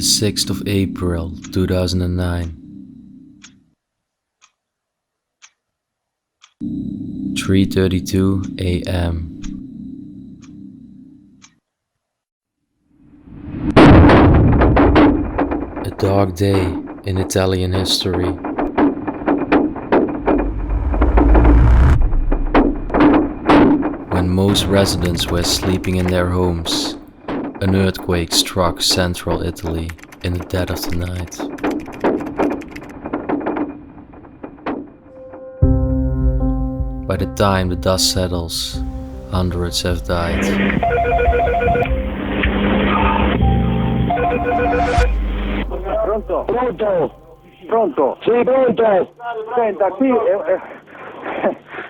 6th of April 2009. 3:32 a.m. A dark day in Italian history. When most residents were sleeping in their homes, an earthquake struck central Italy in the dead of the night. By the time the dust settles, hundreds have died. Pronto? Pronto? Pronto? Sì, pronto! Senta, qui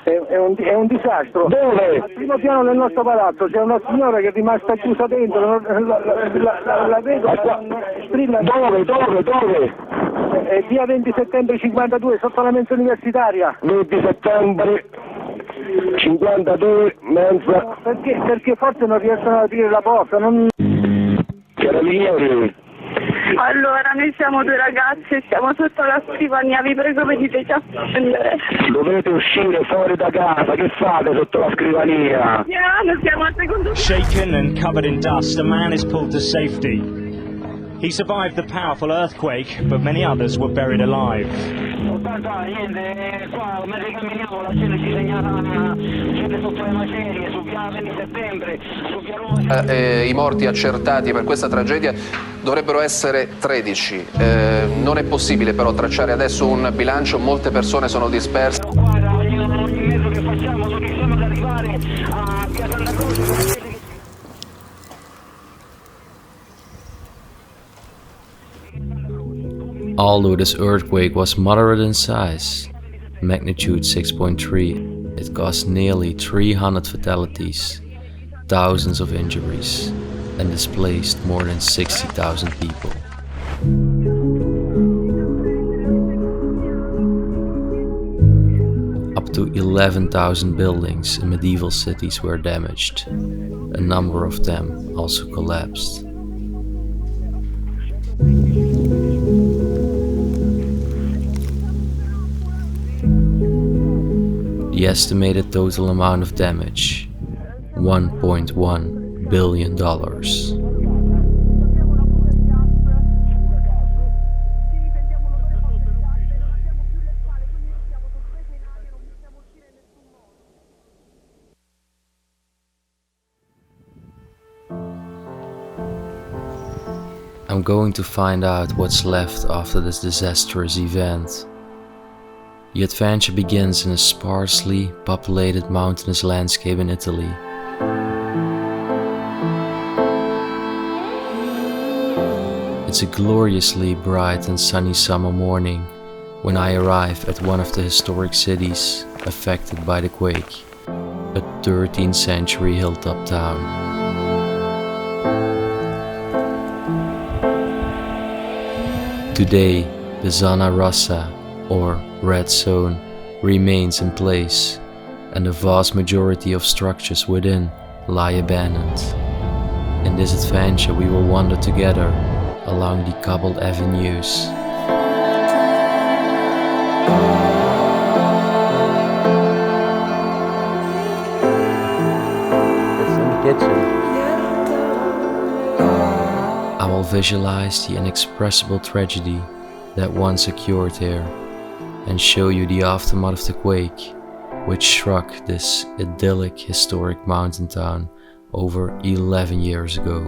è un disastro. Dove? Al primo piano del nostro palazzo c'è una signora che è rimasta chiusa dentro, la vedo, strilla. Dove? È via 20 settembre 52, sotto la mensa universitaria. 20 settembre 52, mensa. Perché forse non riescono ad aprire la porta, non... Carabinieri. Allora, noi siamo due ragazze, siamo sotto la scrivania, vi prego veniteci a prendere. Dovete uscire fuori da casa, che fate sotto la scrivania? Piano, siamo al secondo piano. Shaken and covered in dust, a man is pulled to safety. He survived the powerful earthquake, but many others were buried alive. Niente, qua mentre camminiamo la scena ci segnala scende sotto le macerie su via 20 settembre, su via Roma. I morti accertati per questa tragedia dovrebbero essere 13. Non è possibile però tracciare adesso un bilancio, molte persone sono disperse. Guarda, ogni mezzo che facciamo non riusciamo ad arrivare a via Santa Croce. Although this earthquake was moderate in size, magnitude 6.3, it caused nearly 300 fatalities, thousands of injuries, and displaced more than 60,000 people. Up to 11,000 buildings in medieval cities were damaged. A number of them also collapsed. The estimated total amount of damage, $1.1 billion. I'm going to find out what's left after this disastrous event. The adventure begins in a sparsely populated mountainous landscape in Italy. It's a gloriously bright and sunny summer morning when I arrive at one of the historic cities affected by the quake, a 13th century hilltop town. Today, the zona rossa, or red zone, remains in place, and the vast majority of structures within lie abandoned. In this adventure we will wander together along the cobbled avenues. It's in the kitchen. I will visualize the inexpressible tragedy that once occurred here, and show you the aftermath of the quake, which struck this idyllic historic mountain town over 11 years ago,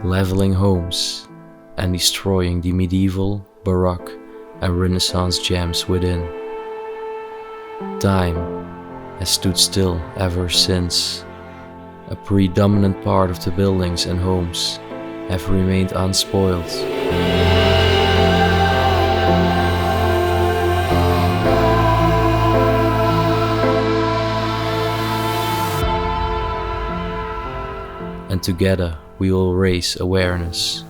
leveling homes and destroying the medieval, baroque and Renaissance gems within. Time has stood still ever since. A predominant part of the buildings and homes have remained unspoiled. And together we will raise awareness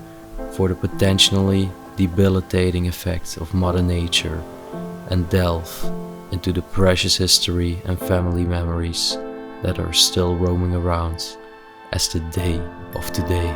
for the potentially debilitating effects of Mother Nature and delve into the precious history and family memories that are still roaming around as the day of today.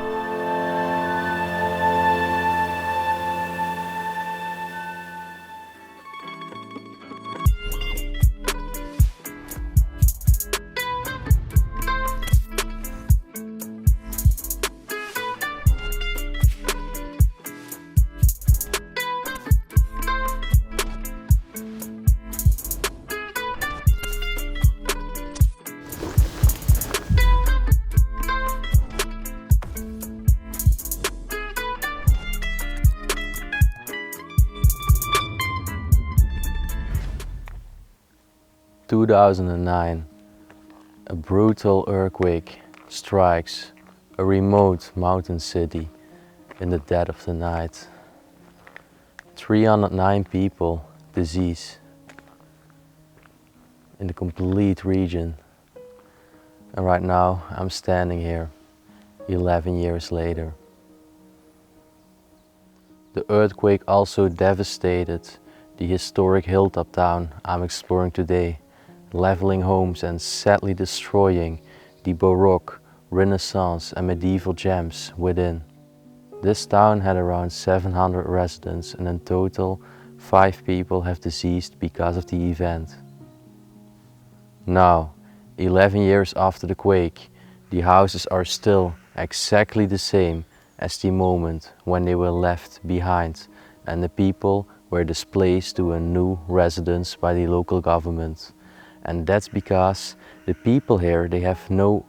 In 2009, a brutal earthquake strikes a remote mountain city in the dead of the night. 309 people deceased in the complete region. And right now I'm standing here 11 years later. The earthquake also devastated the historic hilltop town I'm exploring today, leveling homes and sadly destroying the baroque, Renaissance and medieval gems within. This town had around 700 residents, and in total 5 people have deceased because of the event. Now, 11 years after the quake, the houses are still exactly the same as the moment when they were left behind and the people were displaced to a new residence by the local government. And that's because the people here, they have no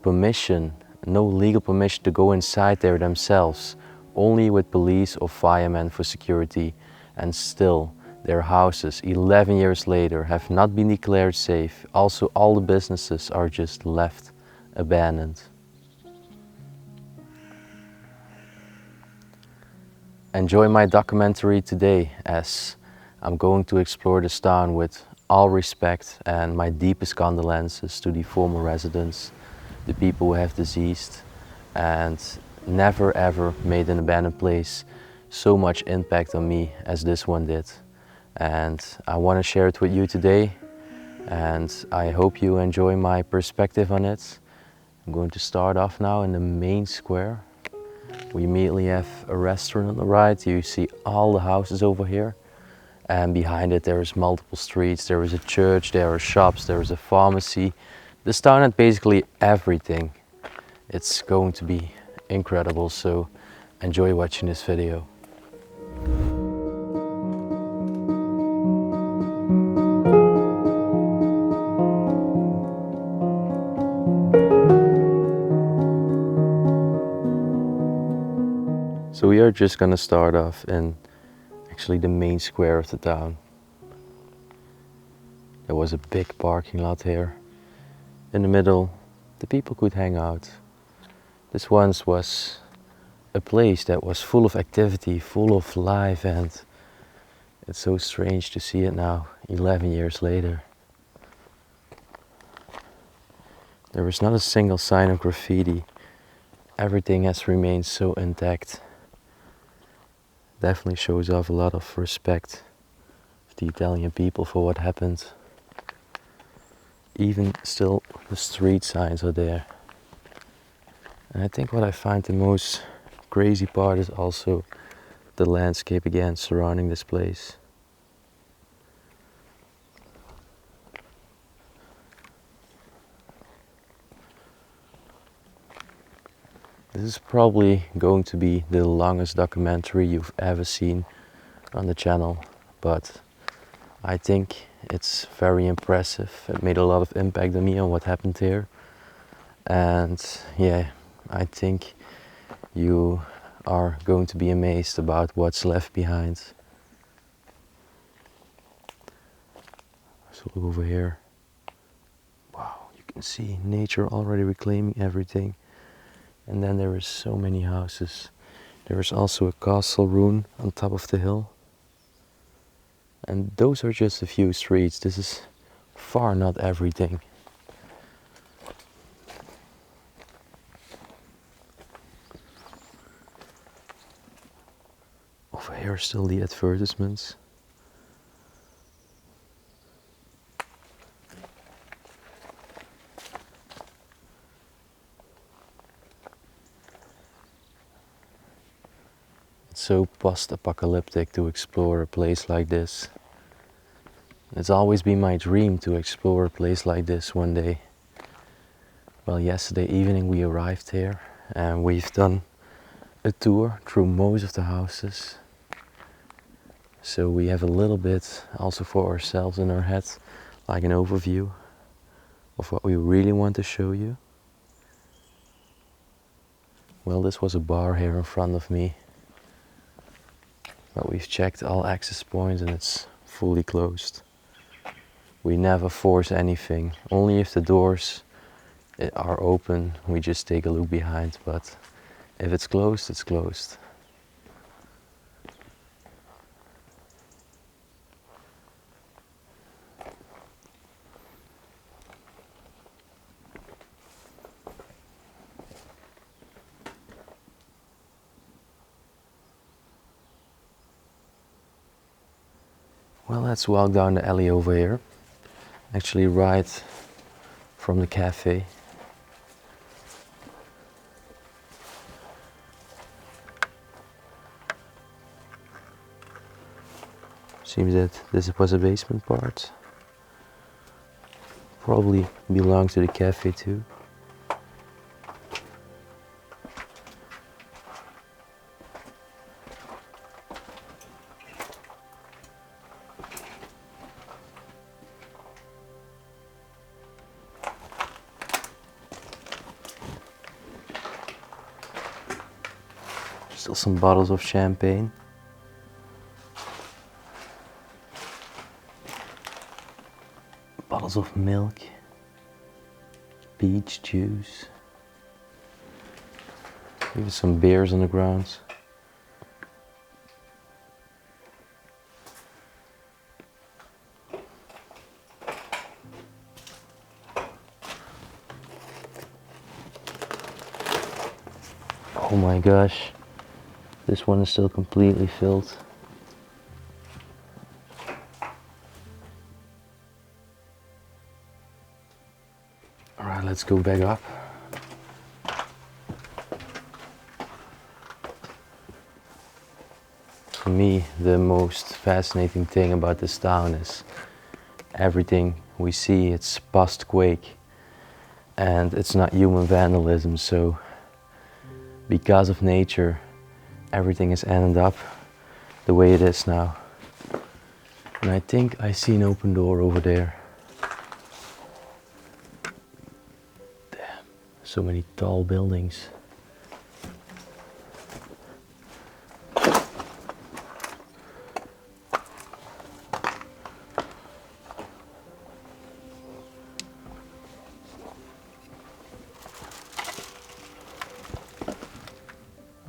permission, no legal permission to go inside there themselves, only with police or firemen for security. And still, their houses 11 years later have not been declared safe. Also, all the businesses are just left abandoned. Enjoy my documentary today, as I'm going to explore this town with all respect and my deepest condolences to the former residents, the people who have deceased, and never ever made an abandoned place so much impact on me as this one did. And I want to share it with you today, and I hope you enjoy my perspective on it. I'm going to start off now in the main square. We immediately have a restaurant on the right. You see all the houses over here. And behind it there is multiple streets. There is a church, there are shops, there is a pharmacy. This town had basically everything. It's going to be incredible, so enjoy watching this video. So we are just gonna start off in actually the main square of the town. There was a big parking lot here. In the middle, the people could hang out. This once was a place that was full of activity, full of life, and it's so strange to see it now, 11 years later. There was not a single sign of graffiti. Everything has remained so intact. Definitely shows off a lot of respect of the Italian people for what happened. Even still, the street signs are there. And I think what I find the most crazy part is also the landscape again surrounding this place. This is probably going to be the longest documentary you've ever seen on the channel, but I think it's very impressive. It made a lot of impact on me on what happened here. And yeah, I think you are going to be amazed about what's left behind. So look over here. Wow, you can see nature already reclaiming everything. And then there is so many houses. There is also a castle ruin on top of the hill. And those are just a few streets. This is far not everything. Over here are still the advertisements. so post-apocalyptic to explore a place like this. It's always been my dream to explore a place like this one day. Well, yesterday evening we arrived here and we've done a tour through most of the houses. So we have a little bit also for ourselves in our heads, like an overview of what we really want to show you. Well, this was a bar here in front of me, but we've checked all access points and it's fully closed. We never force anything, only if the doors are open we just take a look behind, but if it's closed, it's closed. Well, let's walk down the alley over here, actually right from the cafe. Seems that this was a basement part. Probably belongs to the cafe too. Still some bottles of champagne. Bottles of milk. Peach juice. Even some beers on the ground. Oh my gosh. This one is still completely filled. Alright, let's go back up. For me, the most fascinating thing about this town is everything we see, it's post-quake and it's not human vandalism, so because of nature everything has ended up the way it is now. And I think I see an open door over there. Damn, so many tall buildings.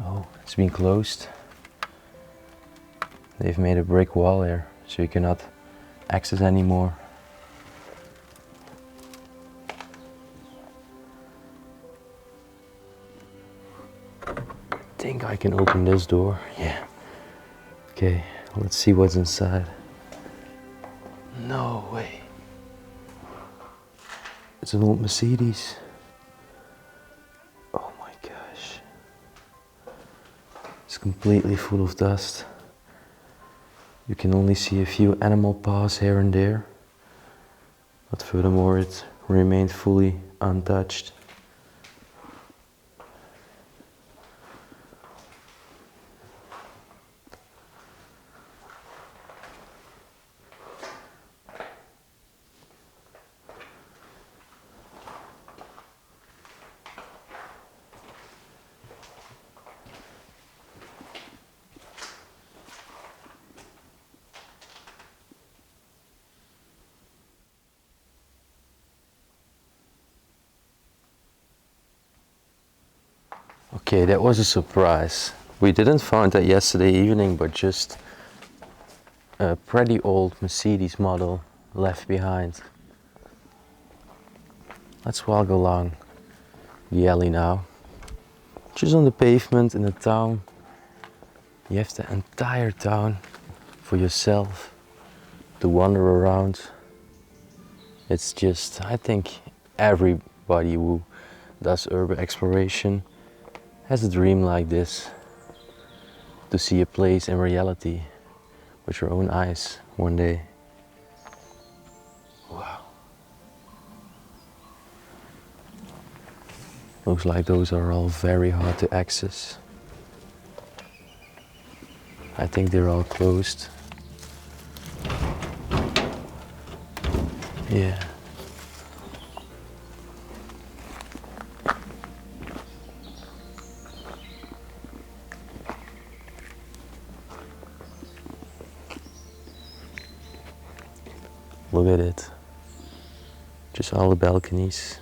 Oh, it's been closed. They've made a brick wall here, so you cannot access anymore. I think I can open this door. Yeah. Okay, let's see what's inside. No way. It's an old Mercedes. Oh my gosh. It's completely full of dust. You can only see a few animal paws here and there, but furthermore it remained fully untouched. Okay, that was a surprise. We didn't find that yesterday evening, but just a pretty old Mercedes model left behind. Let's walk along the alley now. Just on the pavement in the town. You have the entire town for yourself to wander around. It's just, I think everybody who does urban exploration has a dream like this. to see a place in reality with your own eyes one day. Wow. Looks like those are all very hard to access. I think they're all closed. Yeah. Look at it. Just all the balconies.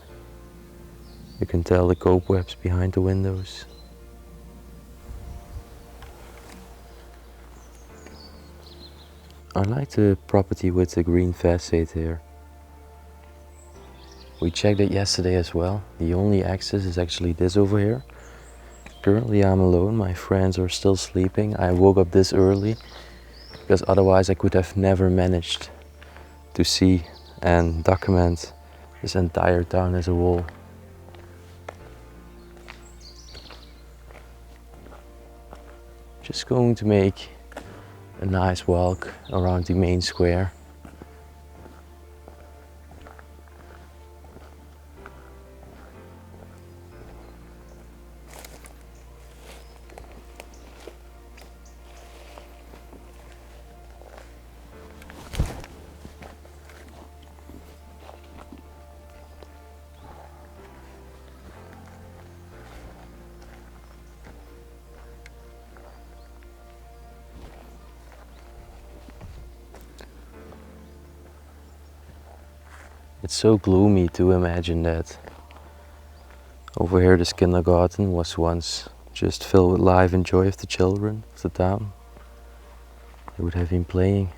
You can tell the cobwebs behind the windows. I like the property with the green facade here. We checked it yesterday as well. The only access is actually this over here. Currently I'm alone, my friends are still sleeping. I woke up this early because otherwise I could have never managed to see and document this entire town as a whole. Just going to make a nice walk around the main square. It's so gloomy to imagine that over here this kindergarten was once just filled with life and joy of the children of the town. They would have been playing.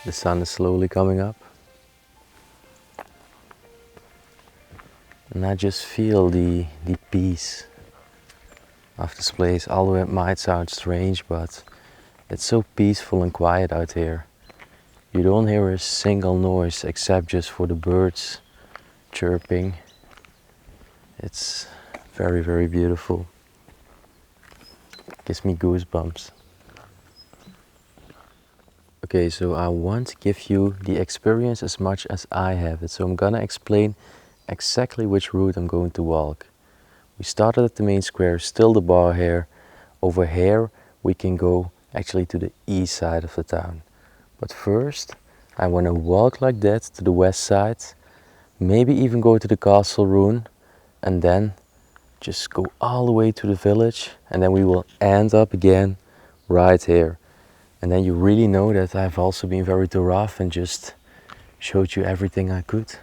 The sun is slowly coming up. And I just feel the peace of this place. Although it might sound strange, but it's so peaceful and quiet out here. You don't hear a single noise except just for the birds chirping. It's very, very beautiful. Gives me goosebumps. Okay, so I want to give you the experience as much as I have it. So I'm gonna explain exactly which route I'm going to walk. We started at the main square, still the bar here. Over here we can go actually to the east side of the town. But first I want to walk like that to the west side, maybe even go to the castle ruin, and then just go all the way to the village, and then we will end up again right here. And then you really know that I've also been very rough and just showed you everything I could.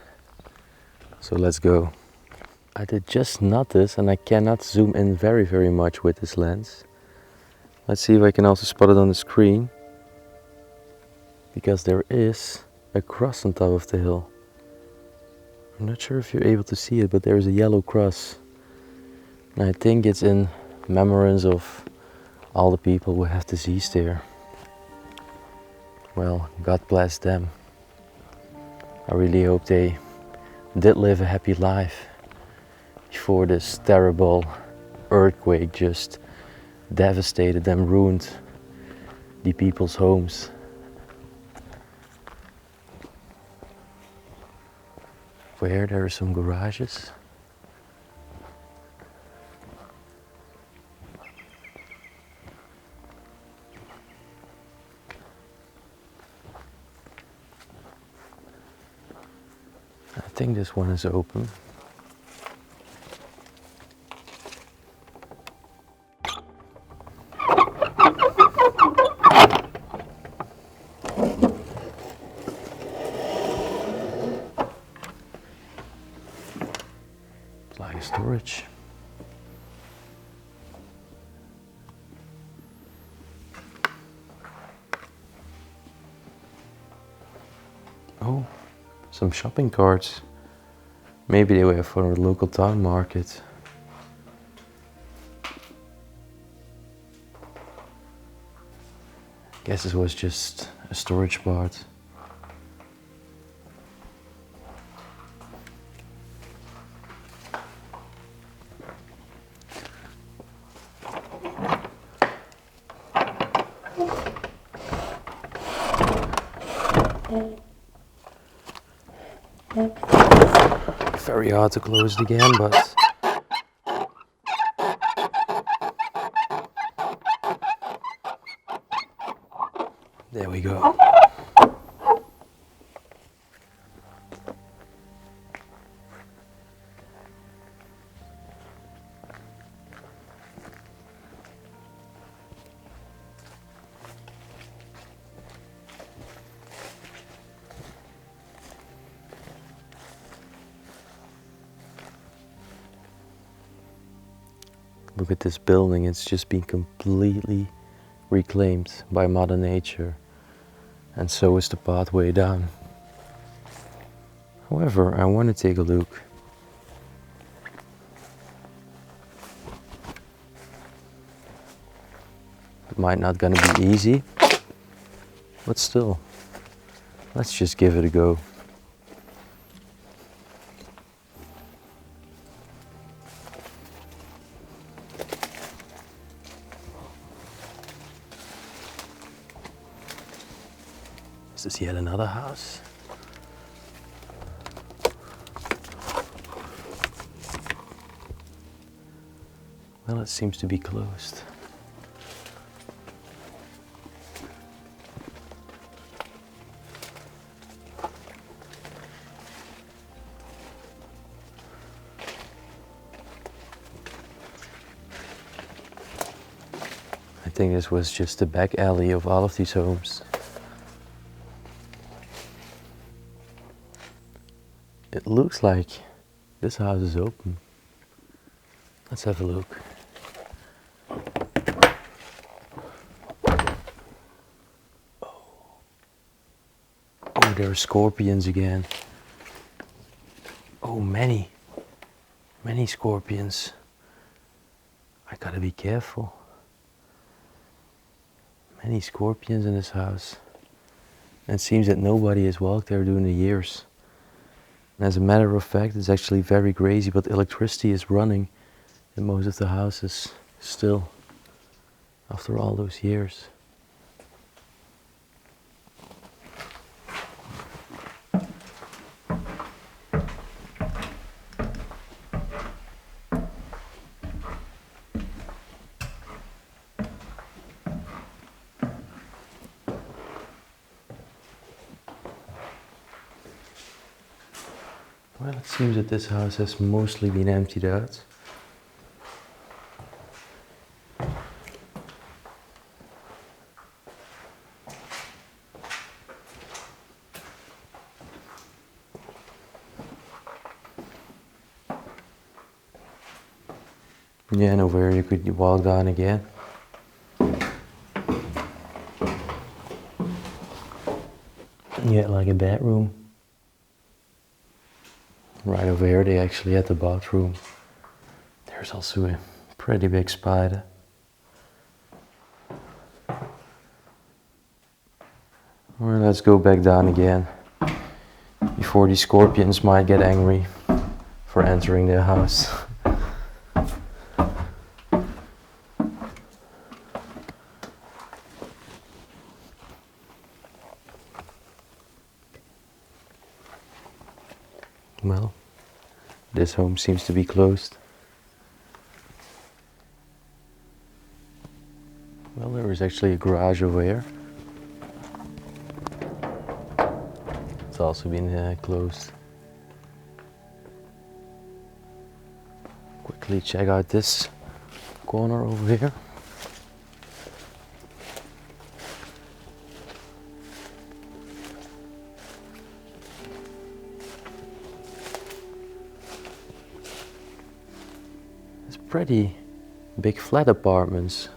So let's go. I did just notice, and I cannot zoom in very, very much with this lens. Let's see if I can also spot it on the screen. Because there is a cross on top of the hill. I'm not sure if you're able to see it, but there is a yellow cross. And I think it's in remembrance of all the people who have disease there. Well, God bless them. I really hope they did live a happy life before this terrible earthquake just devastated and ruined the people's homes. Over here there are some garages. I think this one is open. some shopping carts. Maybe they were for a local town market. Guess this was just a storage part. Very hard to close it again, but there we go. Look at this building, it's just been completely reclaimed by Mother Nature, and so is the pathway down. However, I want to take a look. It might not gonna be easy, but still, let's just give it a go. Is this yet another house? Well, it seems to be closed. I think this was just the back alley of all of these homes. It looks like this house is open. Let's have a look. Oh, there are scorpions again. Oh, many scorpions. I gotta be careful. Many scorpions in this house. And it seems that nobody has walked there during the years. And as a matter of fact, it's actually very crazy, but electricity is running in most of the houses still, after all those years. Well, it seems that this house has mostly been emptied out. Yeah, and over here you could walk down again. Yeah, like a bedroom. Right over here they actually had the bathroom. There's also a pretty big spider. Well, let's go back down again before these scorpions might get angry for entering their house. Well, this home seems to be closed. Well, there is actually a garage over here. It's also been closed. Quickly check out this corner over here. Pretty big flat apartments.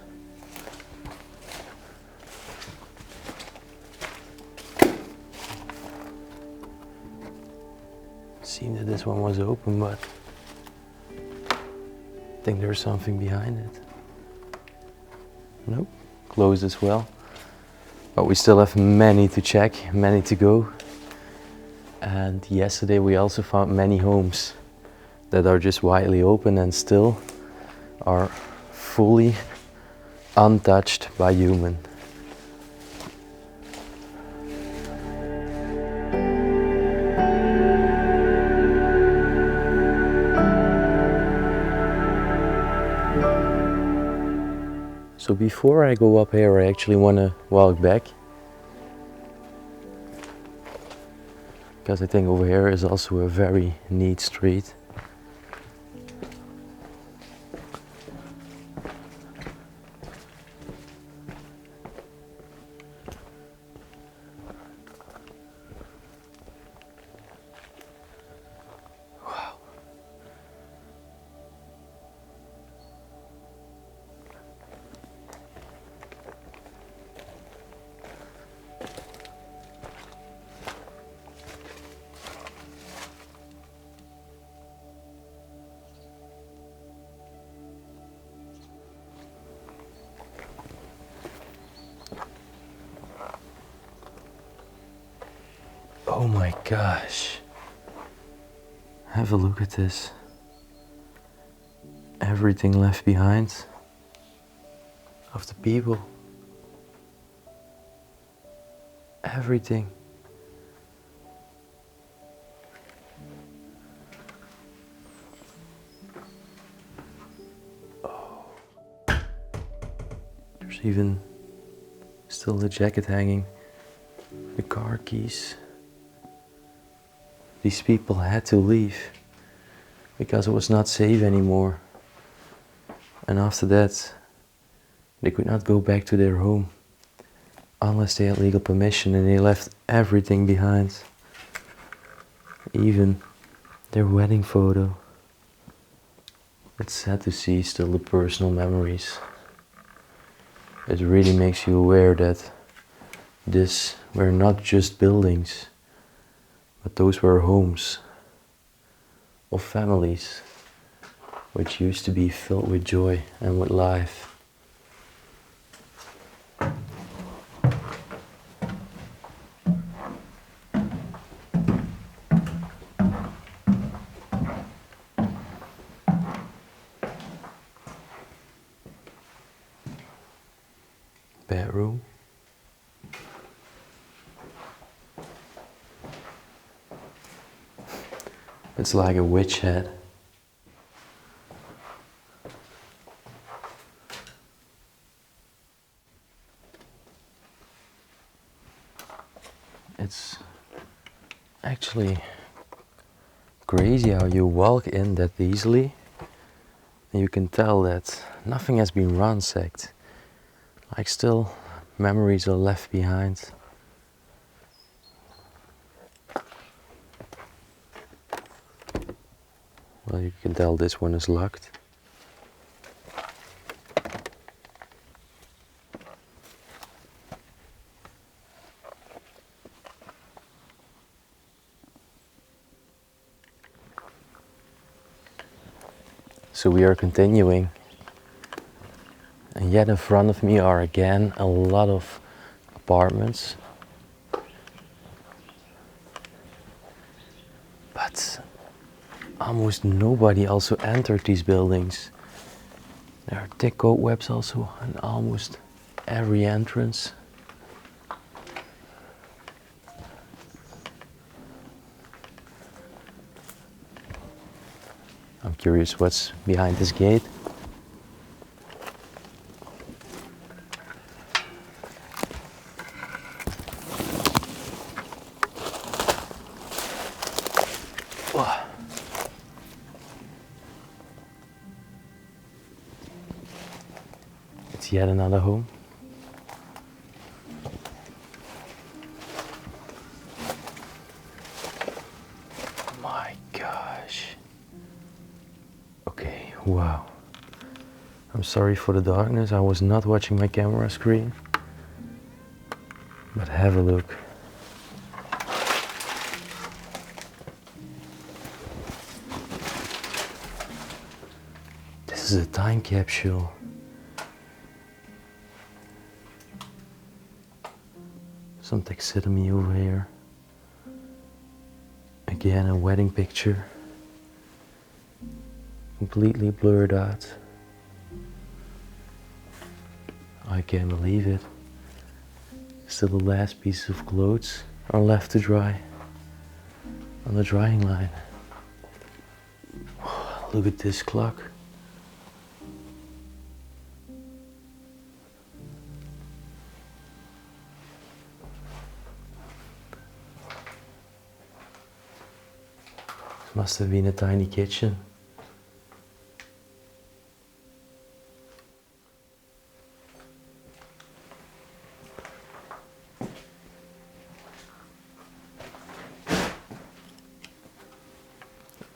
seen that this one was open, but I think there's something behind it. Nope, closed as well. But we still have many to check, many to go. And yesterday we also found many homes that are just widely open and still are fully untouched by human. So before I go up here, I actually want to walk back, because I think over here is also a very neat street. Oh my gosh, have a look at this. Everything left behind of the people. Everything. Oh. There's even still the jacket hanging, the car keys. These people had to leave because it was not safe anymore. And after that, they could not go back to their home unless they had legal permission, and they left everything behind. Even their wedding photo. It's sad to see still the personal memories. It really makes you aware that this were not just buildings, but those were homes of families which used to be filled with joy and with life. Bedroom. It's like a witch head. It's actually crazy how you walk in that easily and you can tell that nothing has been ransacked. Like still memories are left behind. Well, you can tell this one is locked. So we are continuing. And yet in front of me are again a lot of apartments. But almost nobody also entered these buildings. There are thick cobwebs also in almost every entrance. I'm curious what's behind this gate. It's yet another home. My gosh. Okay, wow. I'm sorry for the darkness, I was not watching my camera screen. But have a look. This is a time capsule. Some taxidermy over here. Again, a wedding picture. Completely blurred out. I can't believe it. Still the last pieces of clothes are left to dry on the drying line. Look at this clock. This must have been a tiny kitchen.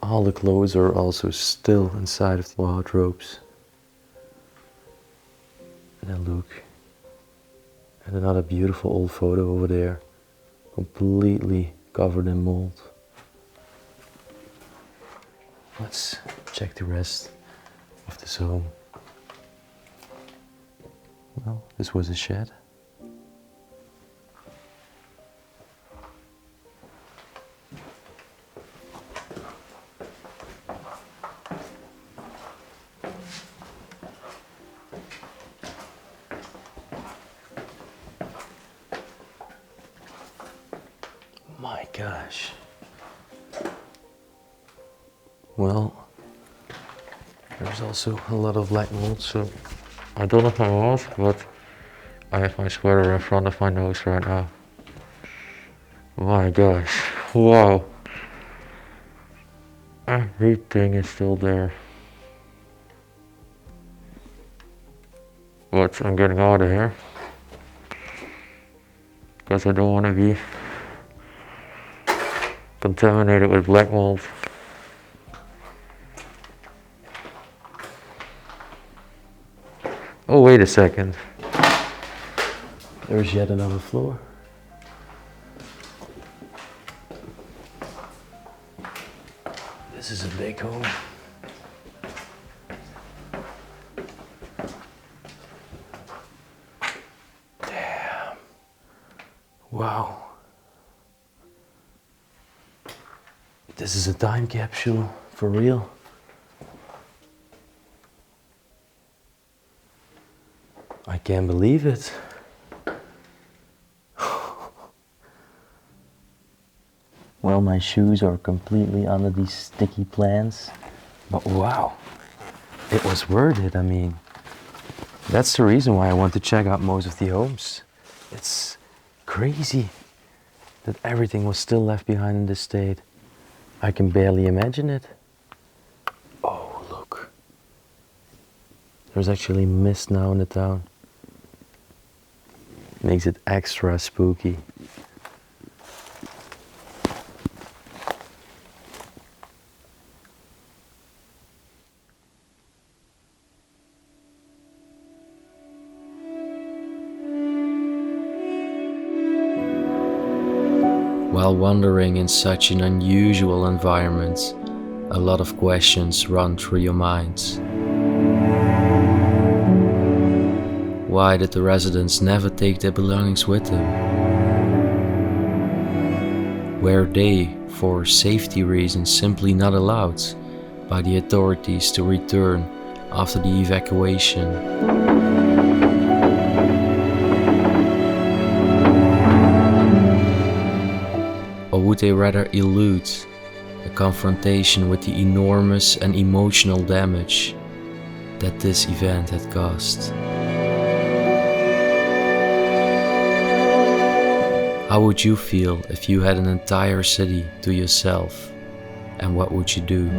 All the clothes are also still inside of the wardrobes. And then look at another beautiful old photo over there, completely covered in mold. Let's check the rest of this home. Well, this was a shed. My gosh. Well, there's also a lot of black mold, so I don't know if I was, but I have my sweater in front of my nose right now. My gosh, wow. Everything is still there. But I'm getting out of here, because I don't want to be contaminated with black mold. Oh, wait a second. There's yet another floor. This is a big home. Damn. Wow. This is a time capsule, for real. I can't believe it. Well, my shoes are completely under these sticky plants, but wow, it was worth it. I mean, that's the reason why I want to check out most of the homes. It's crazy that everything was still left behind in this state. I can barely imagine it. Oh, look. There's actually mist now in the town. Makes it extra spooky. While wandering in such an unusual environment, a lot of questions run through your mind. Why did the residents never take their belongings with them? Were they, for safety reasons, simply not allowed by the authorities to return after the evacuation? Or would they rather elude a confrontation with the enormous and emotional damage that this event had caused? How would you feel if you had an entire city to yourself, and what would you do?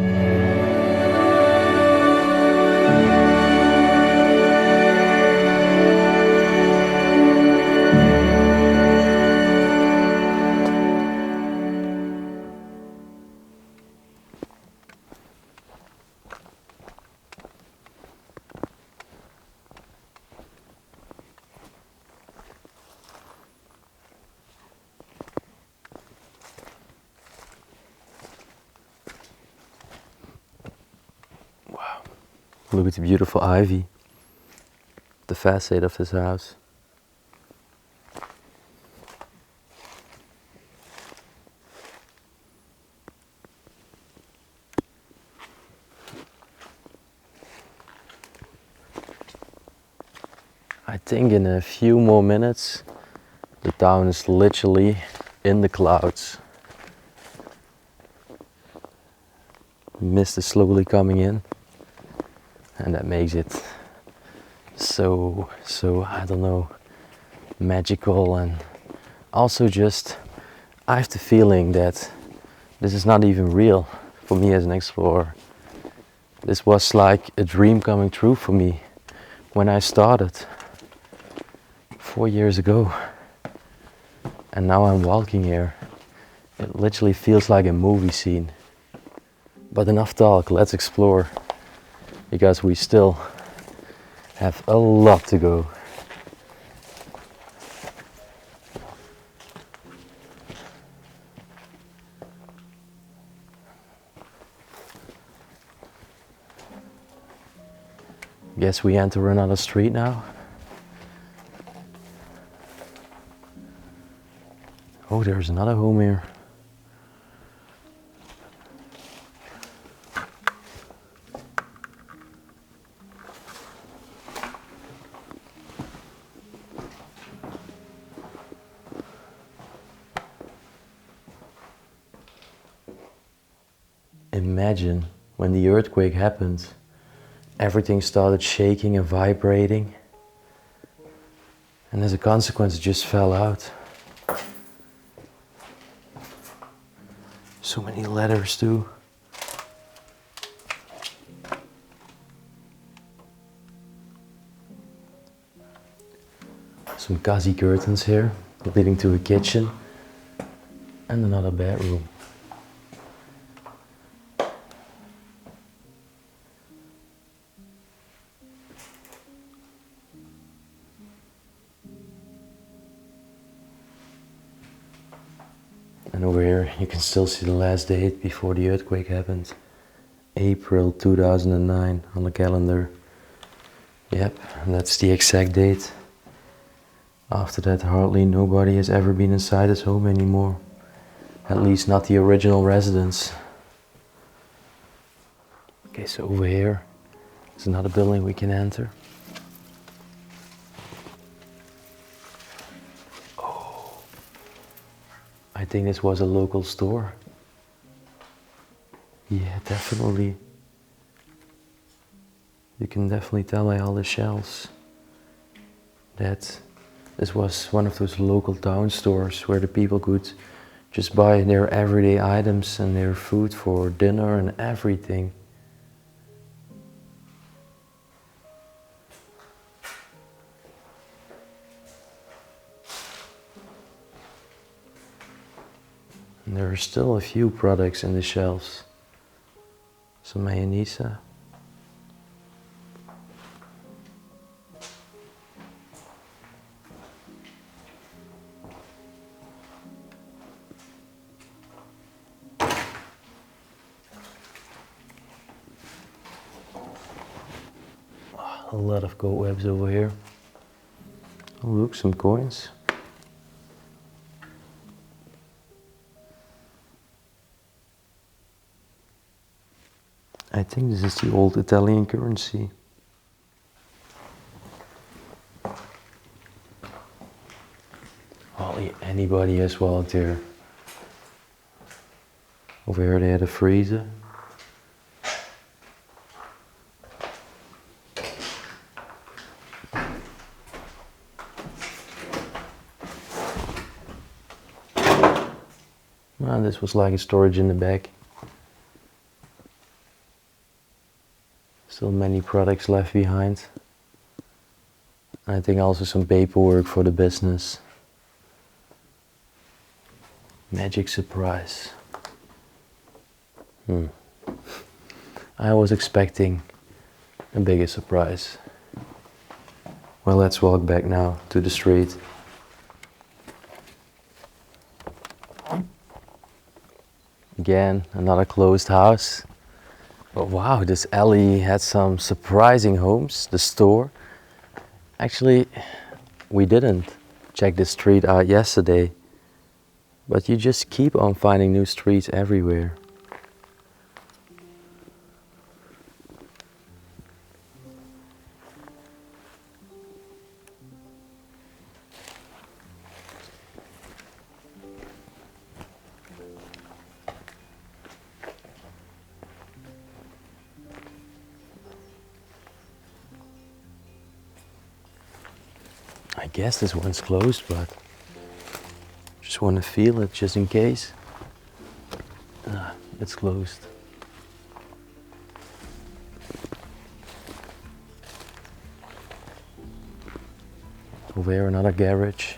Look at the beautiful ivy, the facade of this house. I think in a few more minutes the town is literally in the clouds. Mist is slowly coming in, and that makes it so I don't know, magical, and also just I have the feeling that this is not even real for me as an explorer. This was like a dream coming true for me when I started 4 years ago, and now I'm walking here. It literally feels like a movie scene. But enough talk, let's explore, because we still have a lot to go. Guess we enter another street now. Oh, there's another home here. Imagine when the earthquake happened, everything started shaking and vibrating, and as a consequence it just fell out. So many letters too. Some cozy curtains here, leading to a kitchen and another bedroom. And over here you can still see the last date before the earthquake happened. April 2009 on the calendar. Yep, and that's the exact date. After that hardly nobody has ever been inside his home anymore. At least not the original residents. Okay, so over here is another building we can enter. I think this was a local store. Yeah, definitely. You can definitely tell by all the shelves that this was one of those local town stores where the people could just buy their everyday items and their food for dinner and everything. And there are still a few products in the shelves. Some mayonnaise. A lot of cobwebs over here. Oh, look, some coins. I think this is the old Italian currency. Hardly anybody has walked here. Over here they had a freezer. And this was like a storage in the back. Still many products left behind. I think also some paperwork for the business. Magic surprise. I was expecting a bigger surprise. Well, let's walk back now to the street. Again, another closed house. But wow, this alley had some surprising homes. The store. Actually, we didn't check this street out yesterday, but you just keep on finding new streets everywhere. I guess this one's closed, but just want to feel it just in case. It's closed. Over here, another garage.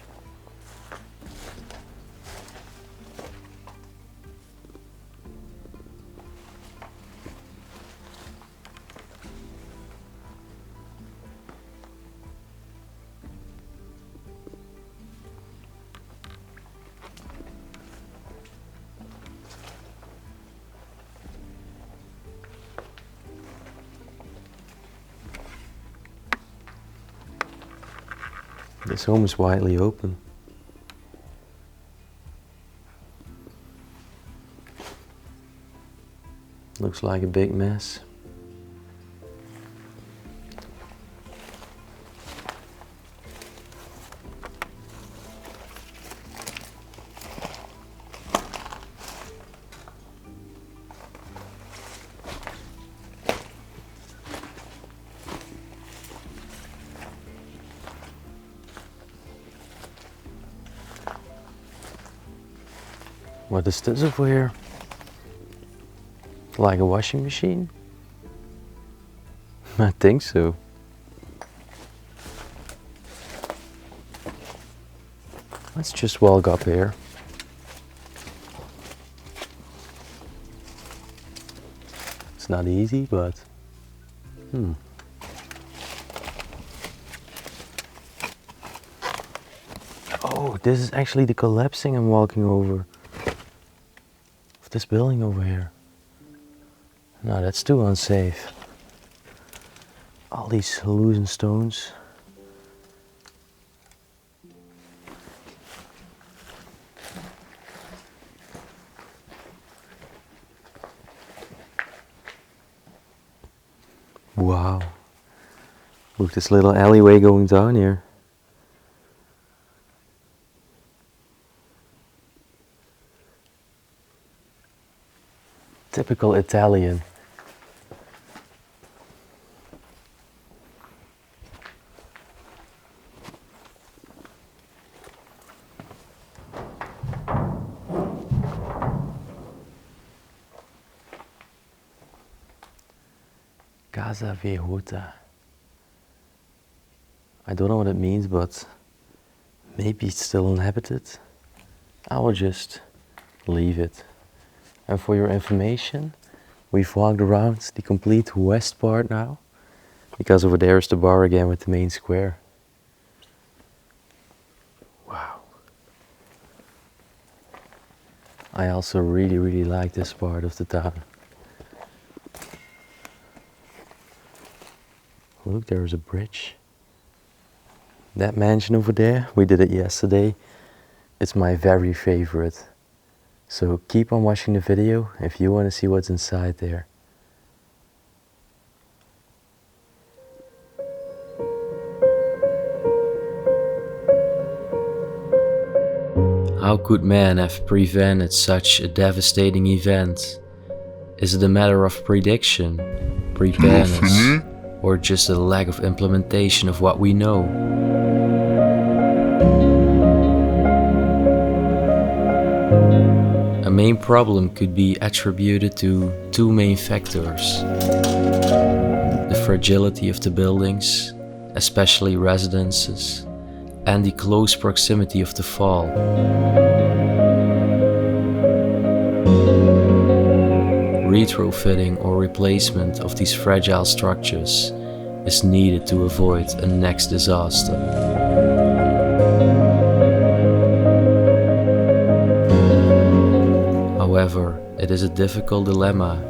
This home is widely open. Looks like a big mess. What is this over here? Like a washing machine? I think so. Let's just walk up here. It's not easy, but Oh, this is actually the collapsing I'm walking over. Of this building over here. No, that's too unsafe. All these loosened stones. Wow. Look, this little alleyway going down here. Typical Italian. Casa Viejuta. I don't know what it means, but maybe it's still inhabited. I will just leave it. And for your information, we've walked around the complete west part now, because over there is the bar again with the main square. Wow. I also really like this part of the town. Look, there is a bridge. That mansion over there, we did it yesterday. It's my very favorite. So keep on watching the video if you want to see what's inside there. How could man have prevented such a devastating event? Is it a matter of prediction, preparedness, or just a lack of implementation of what we know? A main problem could be attributed to two main factors: the fragility of the buildings, especially residences, and the close proximity of the fall. Retrofitting or replacement of these fragile structures is needed to avoid a next disaster. However, it is a difficult dilemma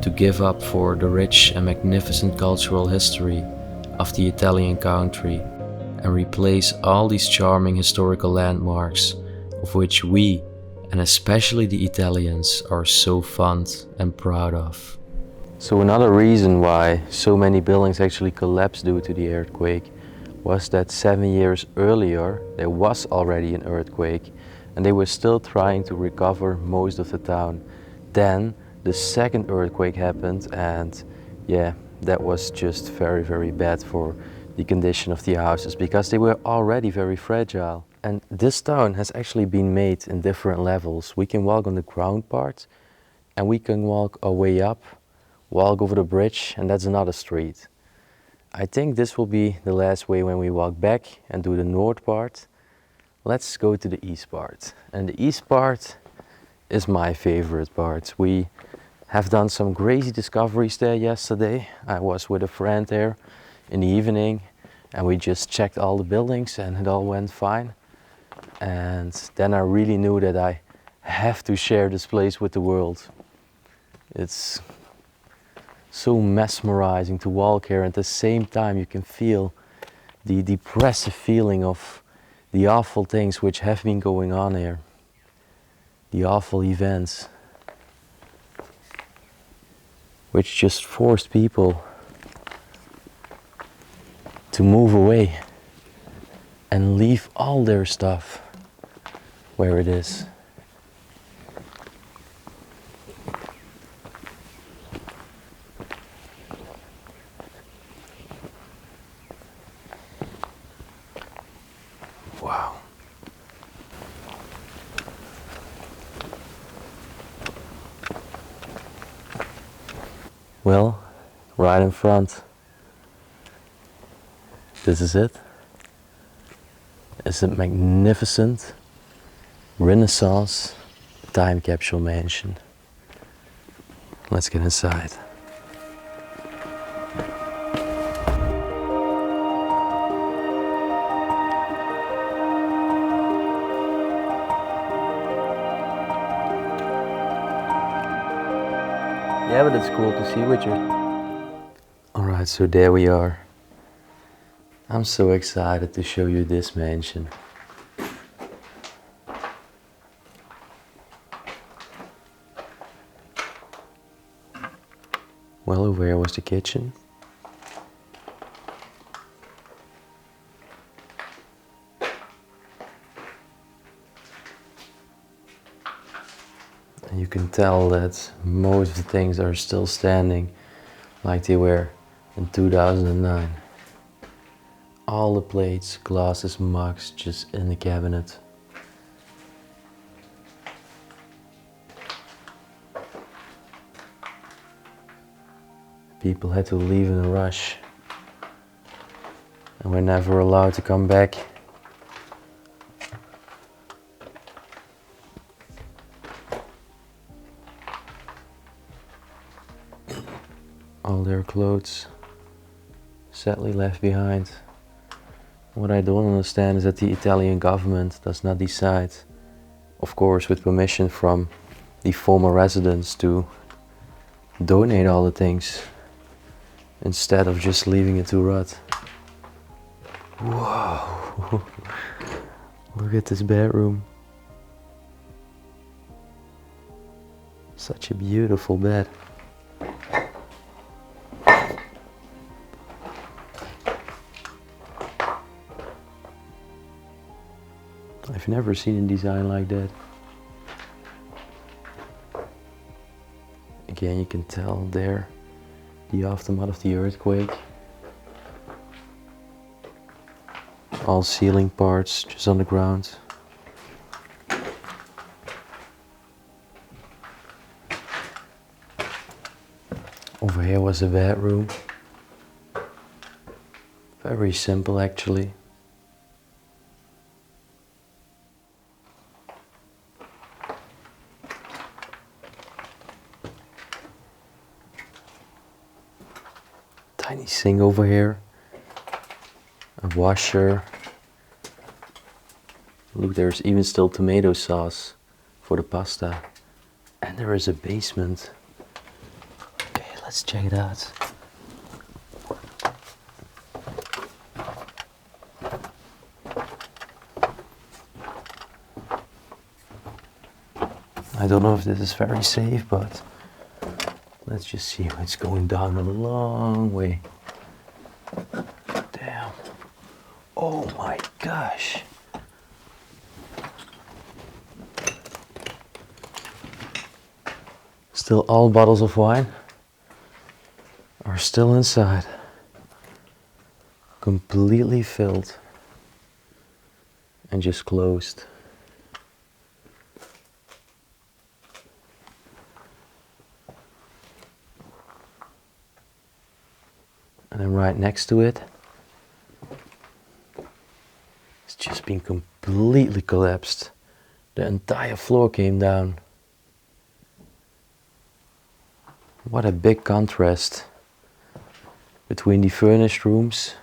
to give up for the rich and magnificent cultural history of the Italian country and replace all these charming historical landmarks of which we, and especially the Italians, are so fond and proud of. So another reason why so many buildings actually collapsed due to the earthquake was that 7 years earlier there was already an earthquake and they were still trying to recover most of the town. Then the second earthquake happened and yeah, that was just very bad for the condition of the houses because they were already very fragile. And this town has actually been made in different levels. We can walk on the ground part and we can walk our way up, walk over the bridge, and that's another street. I think this will be the last way when we walk back and do the north part. Let's go to the east part. And the east part is my favorite part. We have done some crazy discoveries there yesterday. I was with a friend there in the evening and we just checked all the buildings and it all went fine. And then I really knew that I have to share this place with the world. It's so mesmerizing to walk here, and at the same time you can feel the depressive feeling of the awful things which have been going on here. The awful events which just forced people to move away and leave all their stuff where it is. Wow. Well, right in front, this is it. It's a magnificent Renaissance time capsule mansion. Let's get inside. Yeah, but it's cool to see with you. Alright, so there we are. I'm so excited to show you this mansion. Well, over here was the kitchen. And you can tell that most of the things are still standing like they were in 2009. All the plates, glasses, mugs just in the cabinet. People had to leave in a rush and were never allowed to come back. All their clothes sadly left behind. What I don't understand is that the Italian government does not decide, of course with permission from the former residents, to donate all the things instead of just leaving it to rot. Whoa! Look at this bedroom. Such a beautiful bed. I've never seen a design like that. Again, you can tell there the aftermath of the earthquake. All ceiling parts just on the ground. Over here was the bedroom. Very simple actually. Tiny sink over here, a washer. Look, there's even still tomato sauce for the pasta. And there is a basement. Let's check it out. I don't know if this is very safe, but let's just see. It's going down a long way. Damn. Oh my gosh. Still all bottles of wine are still inside. Completely filled and just closed. And then right next to it, it's just been completely collapsed. The entire floor came down. What a big contrast between the furnished rooms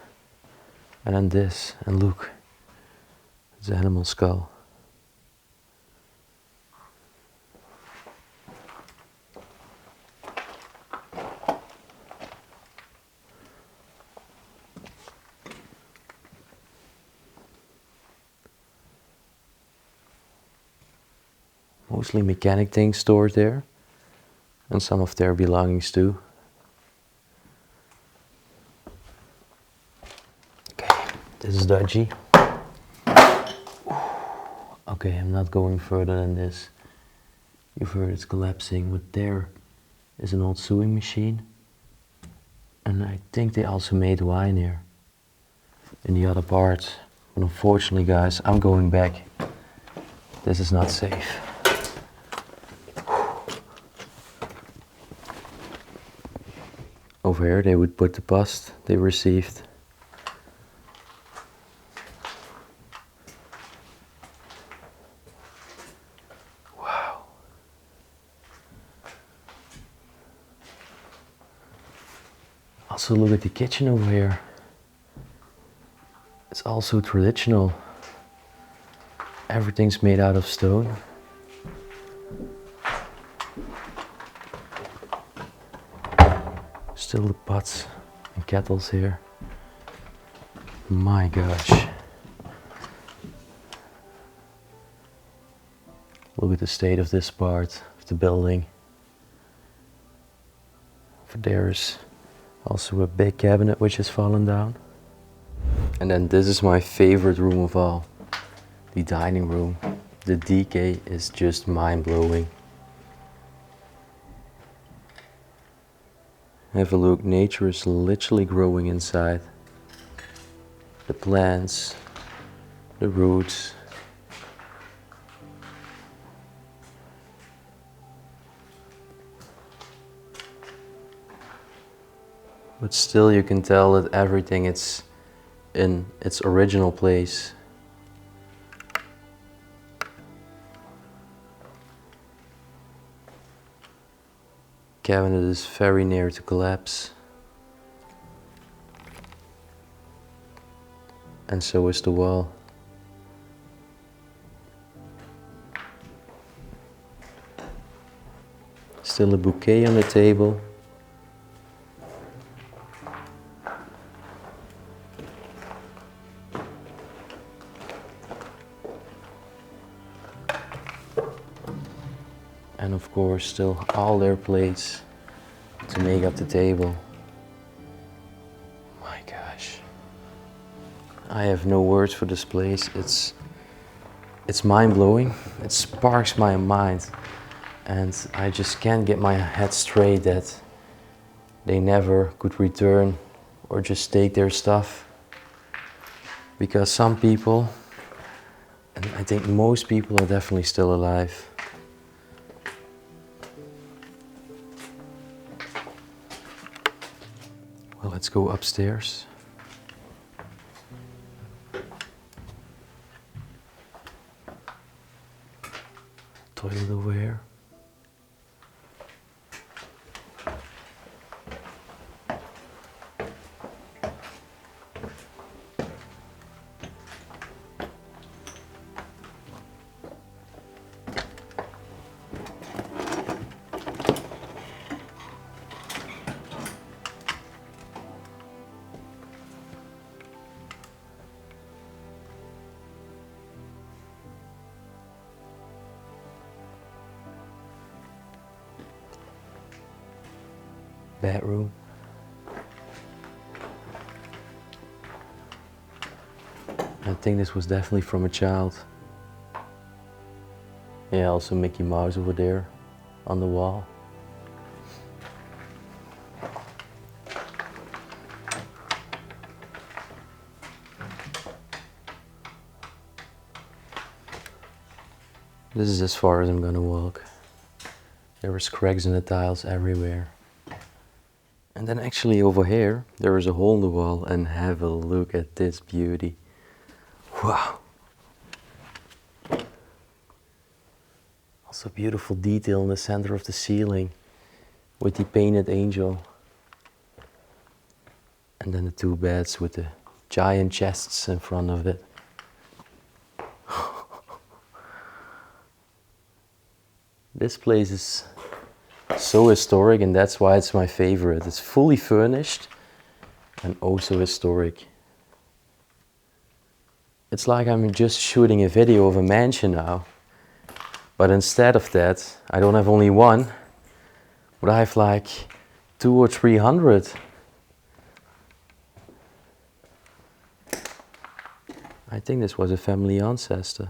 and then this. And look, it's an animal skull. Mostly mechanic things stored there, and some of their belongings too. Okay, this is dodgy. Okay, I'm not going further than this. You've heard it's collapsing, but there is an old sewing machine. And I think they also made wine here in the other part. But unfortunately, guys, I'm going back. This is not safe. Over here they would put the bust they received. Wow. Also look at the kitchen over here. It's also traditional. Everything's made out of stone. Still the pots and kettles here. My gosh. Look at the state of this part of the building. Over there's also a big cabinet which has fallen down. And then this is my favorite room of all, the dining room. The decay is just mind-blowing. Have a look, nature is literally growing inside. The plants, the roots. But still you can tell that everything is in its original place. Cabinet is very near to collapse, and so is the wall. Still a bouquet on the table. And of course still all their plates to make up the table. My gosh. I have no words for this place. It's mind-blowing. It sparks my mind. And I just can't get my head straight that they never could return or just take their stuff. Because some people, and I think most people, are definitely still alive. Well, let's go upstairs. Toilet over here. bedroom. I think this was definitely from a child. Yeah, also Mickey Mouse over there on the wall. This is as far as I'm gonna walk. There was cracks in the tiles everywhere. And then actually over here, there is a hole in the wall, and have a look at this beauty. Wow. Also beautiful detail in the center of the ceiling with the painted angel. And then the two beds with the giant chests in front of it. This place is so historic, and that's why it's my favorite. It's fully furnished and also historic. It's like I'm just shooting a video of a mansion now. But instead of that, I don't have only one, but I have like 200 or 300. I think this was a family ancestor.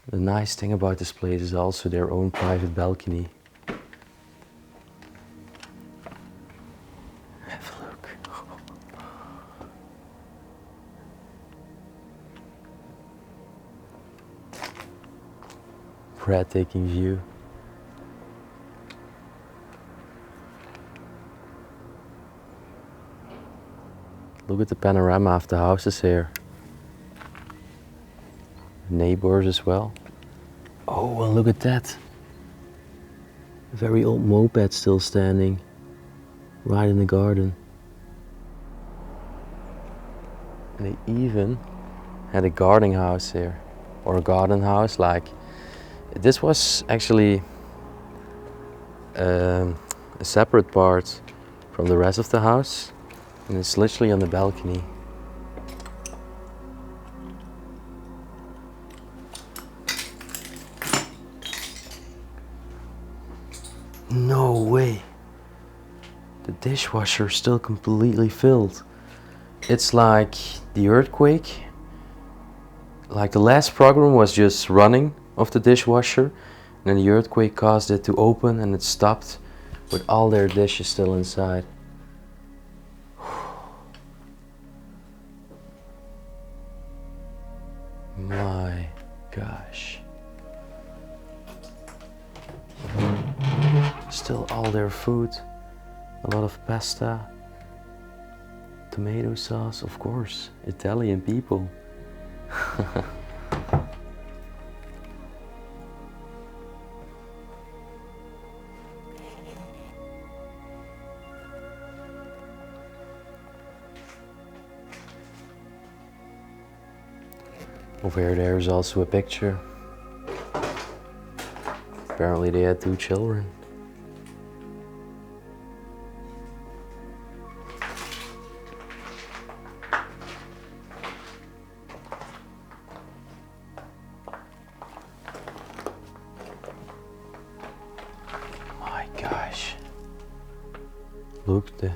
The nice thing about this place is also their own private balcony. Have a look. Breathtaking view. Look at the panorama of the houses here. Neighbors as well. Oh, and look at that. A very old moped still standing right in the garden. And they even had a garden house here, or a garden house. Like, this was actually a separate part from the rest of the house, and it's literally on the balcony. No way. The dishwasher is still completely filled. It's like the earthquake. Like the last program was just running of the dishwasher, and then the earthquake caused it to open, and it stopped with all their dishes still inside. My gosh. Still all their food, a lot of pasta, tomato sauce, of course, Italian people. Over here there's also a picture. Apparently they had 2 children. Look, the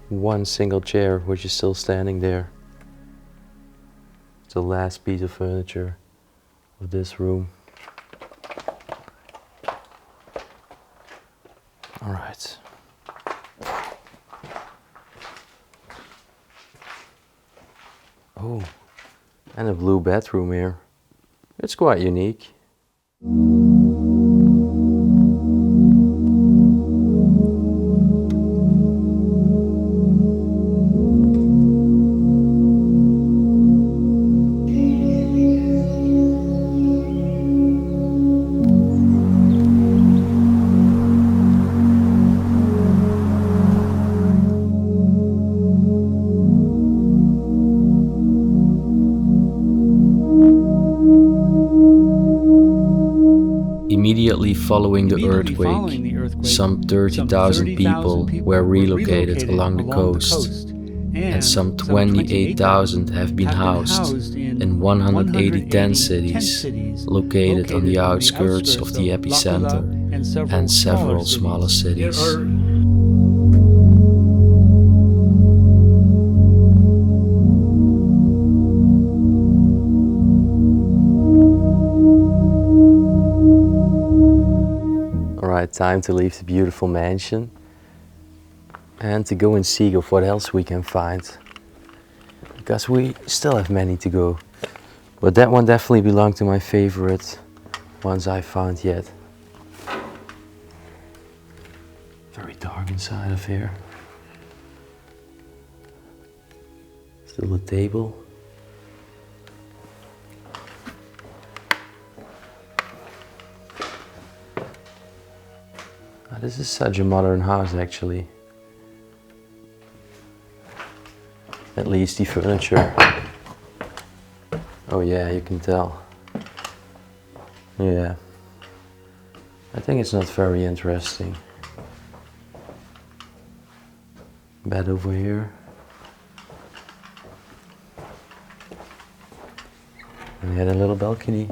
one single chair which is still standing there. It's the last piece of furniture of this room. All right. Oh, and a blue bedroom here. It's quite unique. Immediately following the earthquake, some 30,000 people were relocated along the coast, and some 28,000 have been housed in 180 tent cities located on the outskirts of the epicenter. and and several smaller cities. Alright, time to leave the beautiful mansion and to go and see what else we can find, because we still have many to go. But that one definitely belonged to my favorite ones I found yet. Very dark inside of here. Still a table. Oh, this is such a modern house actually. At least the furniture. Oh yeah, you can tell. Yeah. I think it's not very interesting. Bed over here. And we had a little balcony.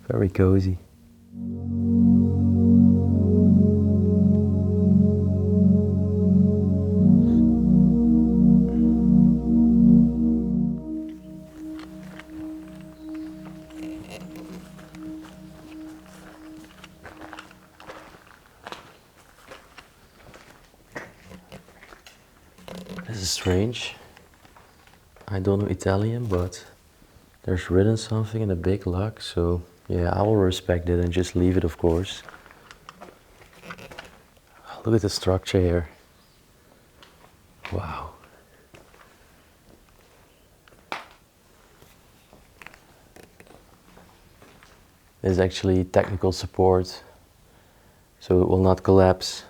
Very cozy. This is strange. I don't know Italian, but there's written something in a big lock, so yeah, I will respect it and just leave it, of course. Look at the structure here. Wow. There's actually technical support, so it will not collapse.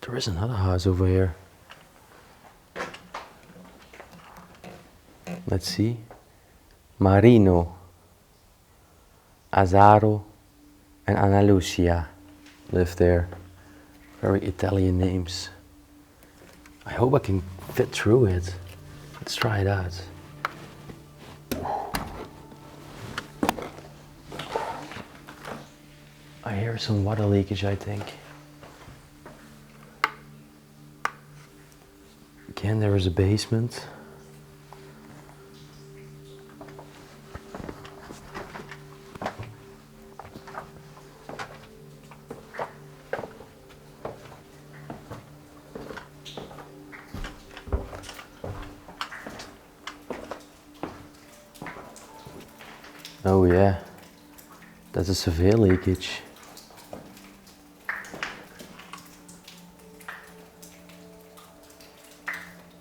There is another house over here. Let's see. Marino, Azzaro, and Anna Lucia live there. Very Italian names. I hope I can fit through it. Let's try it out. I hear some water leakage, I think. Again, there is a basement. Oh yeah, that's a severe leakage.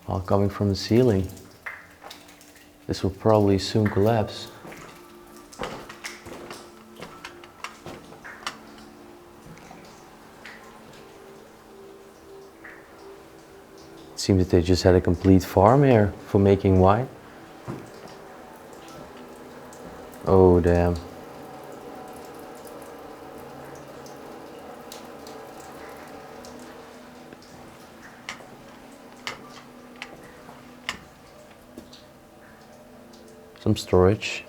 All coming from the ceiling. This will probably soon collapse. It seems that they just had a complete farm here for making wine. Oh damn. Some storage.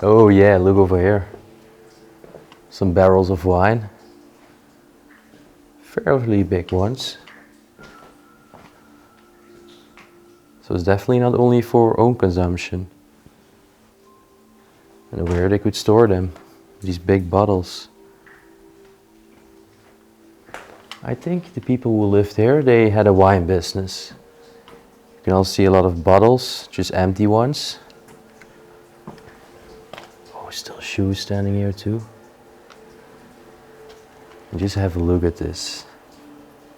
Oh yeah, look over here. Some barrels of wine. Fairly big ones. So it's definitely not only for own consumption. And where they could store them, these big bottles. I think the people who lived here, they had a wine business. You can also see a lot of bottles, just empty ones. Oh, still shoes standing here too. And just have a look at this.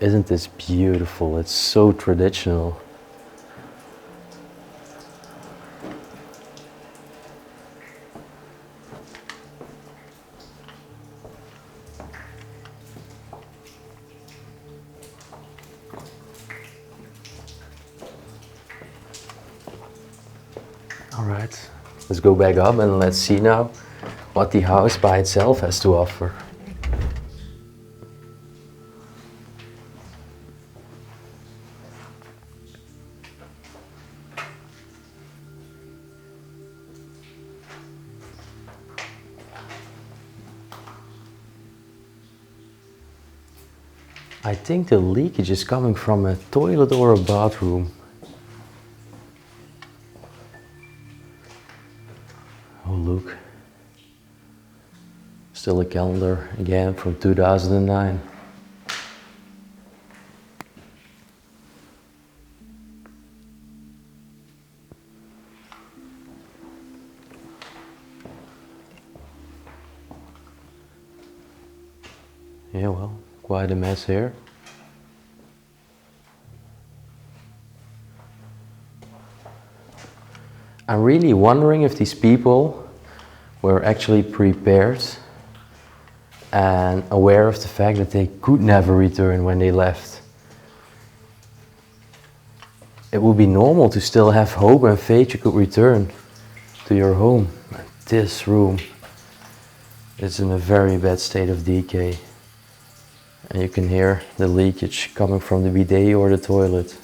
Isn't this beautiful? It's so traditional. Alright, let's go back up and let's see now what the house by itself has to offer. I think the leakage is coming from a toilet or a bathroom. Oh look, still a calendar again from 2009. Yeah, well, quite a mess here. I'm really wondering if these people were actually prepared and aware of the fact that they could never return when they left. It would be normal to still have hope and faith you could return to your home. This room is in a very bad state of decay. And you can hear the leakage coming from the bidet or the toilet.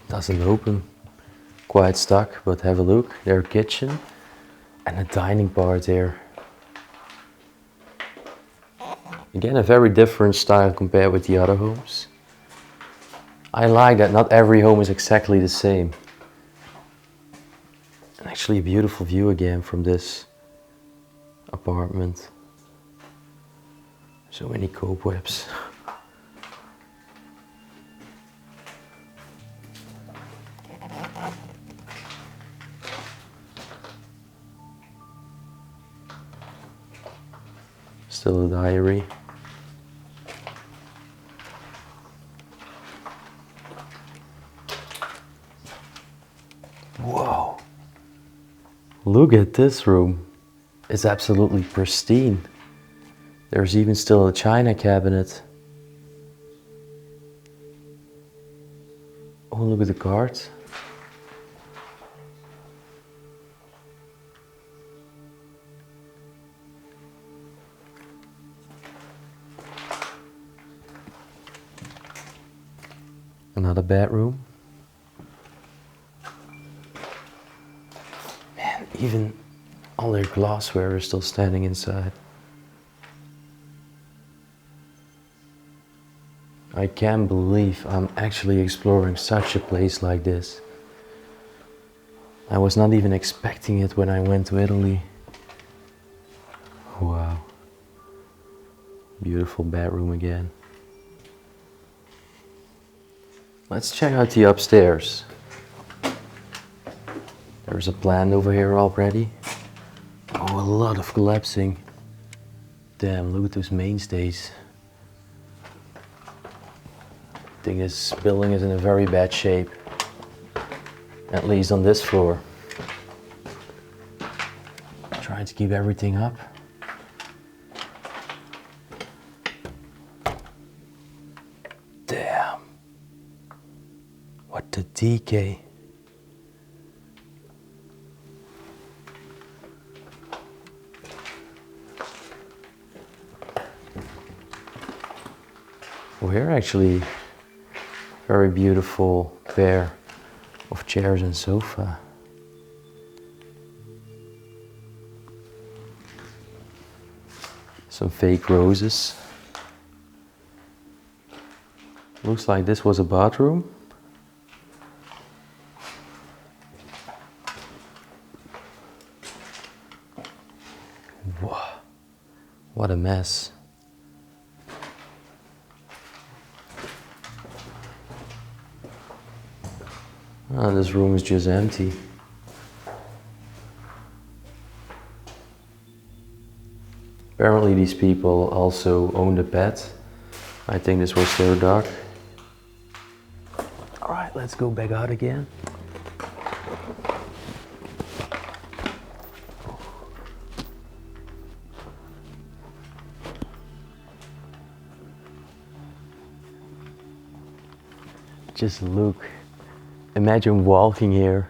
Doesn't open, quite stuck, but have a look, their kitchen and a dining part here. Again, a very different style compared with the other homes. I like that not every home is exactly the same. And actually a beautiful view again from this apartment. So many cobwebs. Still a diary. Whoa! Look at this room. It's absolutely pristine. There's even still a china cabinet. Oh, look at the cards. Another bedroom. Man, even all their glassware is still standing inside. I can't believe I'm actually exploring such a place like this. I was not even expecting it when I went to Italy. Wow. Beautiful bedroom again. Let's check out the upstairs. There's a plant over here already. Oh, a lot of collapsing. Damn, look at those mainstays. I think this building is in a very bad shape. At least on this floor. Trying to keep everything up. Damn. What the decay. Well, here actually very beautiful pair of chairs and sofa. Some fake roses. Looks like this was a bathroom. Wow, what a mess. Oh, this room is just empty. Apparently these people also owned a pet. I think this was their dog. Alright, let's go back out again. Just look Imagine walking here,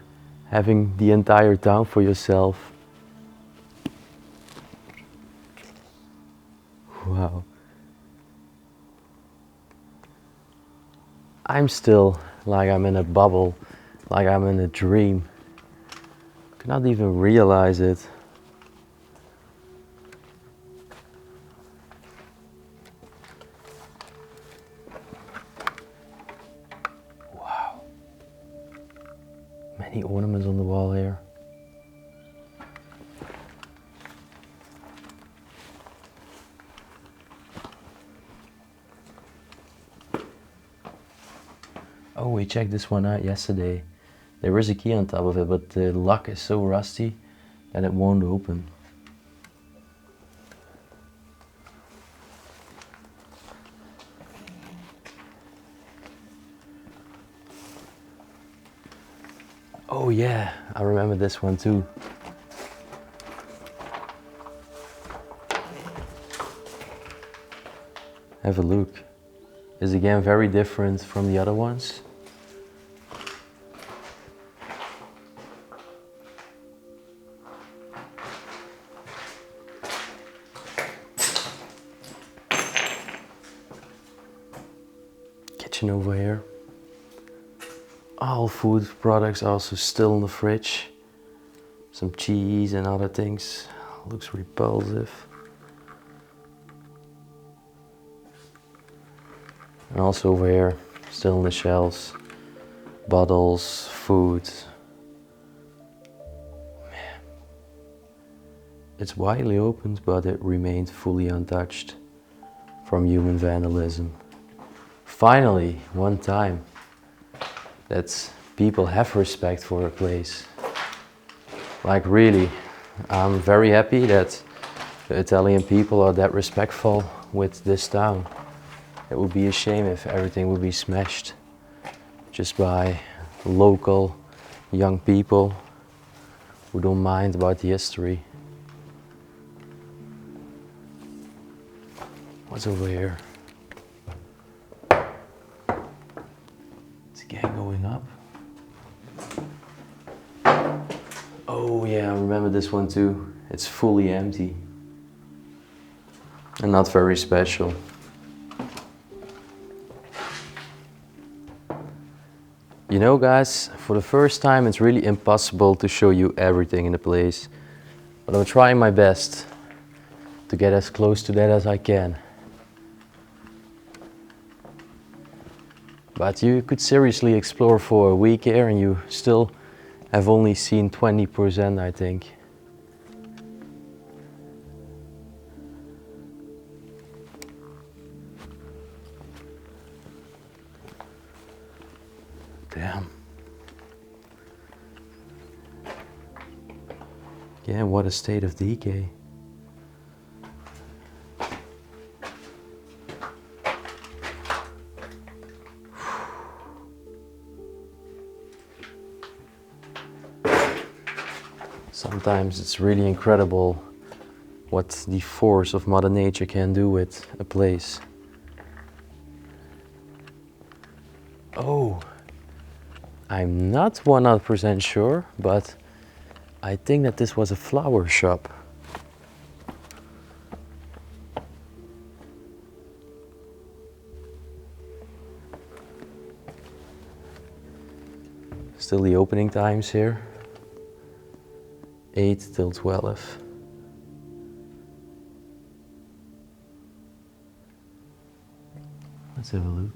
having the entire town for yourself. Wow. I'm still like I'm in a bubble, like I'm in a dream. I cannot even realize it. Wow. Many ornaments on the wall here. Oh, we checked this one out yesterday. There is a key on top of it, but the lock is so rusty that it won't open. Oh yeah, I remember this one too. Have a look. Is again very different from the other ones. Kitchen over here. All food products also still in the fridge. Some cheese and other things. Looks repulsive. And also over here, still in the shelves, bottles, food. Man. It's widely opened, but it remained fully untouched from human vandalism. Finally, one time that people have respect for a place. Like really, I'm very happy that the Italian people are that respectful with this town. It would be a shame if everything would be smashed just by local young people who don't mind about the history. What's over here? It's again going up. Oh yeah, I remember this one too. It's fully empty and not very special. You know guys, for the first time it's really impossible to show you everything in the place, but I'm trying my best to get as close to that as I can. But you could seriously explore for a week here and you still have only seen 20%, I think. Damn. Yeah, what a state of decay. Sometimes it's really incredible what the force of Mother Nature can do with a place. Oh. I'm not 100% sure, but I think that this was a flower shop. Still the opening times here. 8 till 12. Let's have a look.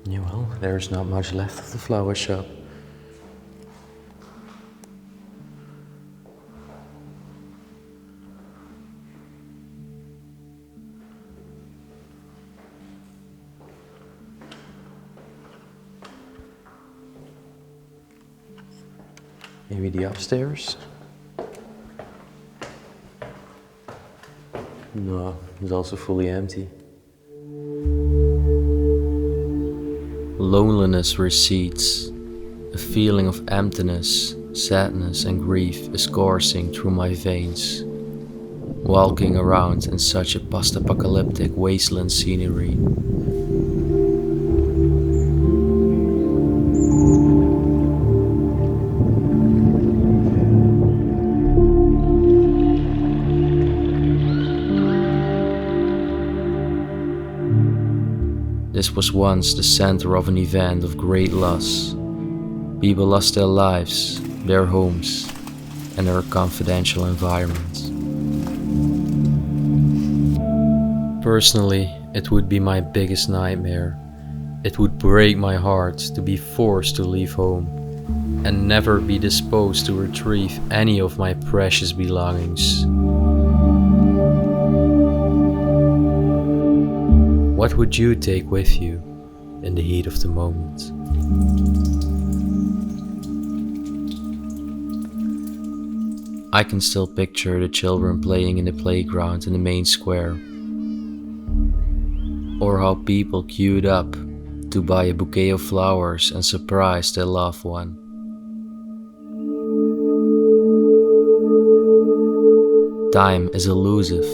Yeah, well, there's not much left of the flower shop. Maybe the upstairs? No, it's also fully empty. Loneliness recedes. A feeling of emptiness, sadness and grief is coursing through my veins. Walking around in such a post-apocalyptic wasteland scenery. This was once the center of an event of great loss. People lost their lives, their homes, and their confidential environments. Personally, it would be my biggest nightmare. It would break my heart to be forced to leave home and never be disposed to retrieve any of my precious belongings. What would you take with you in the heat of the moment? I can still picture the children playing in the playground in the main square, or how people queued up to buy a bouquet of flowers and surprise their loved one. Time is elusive.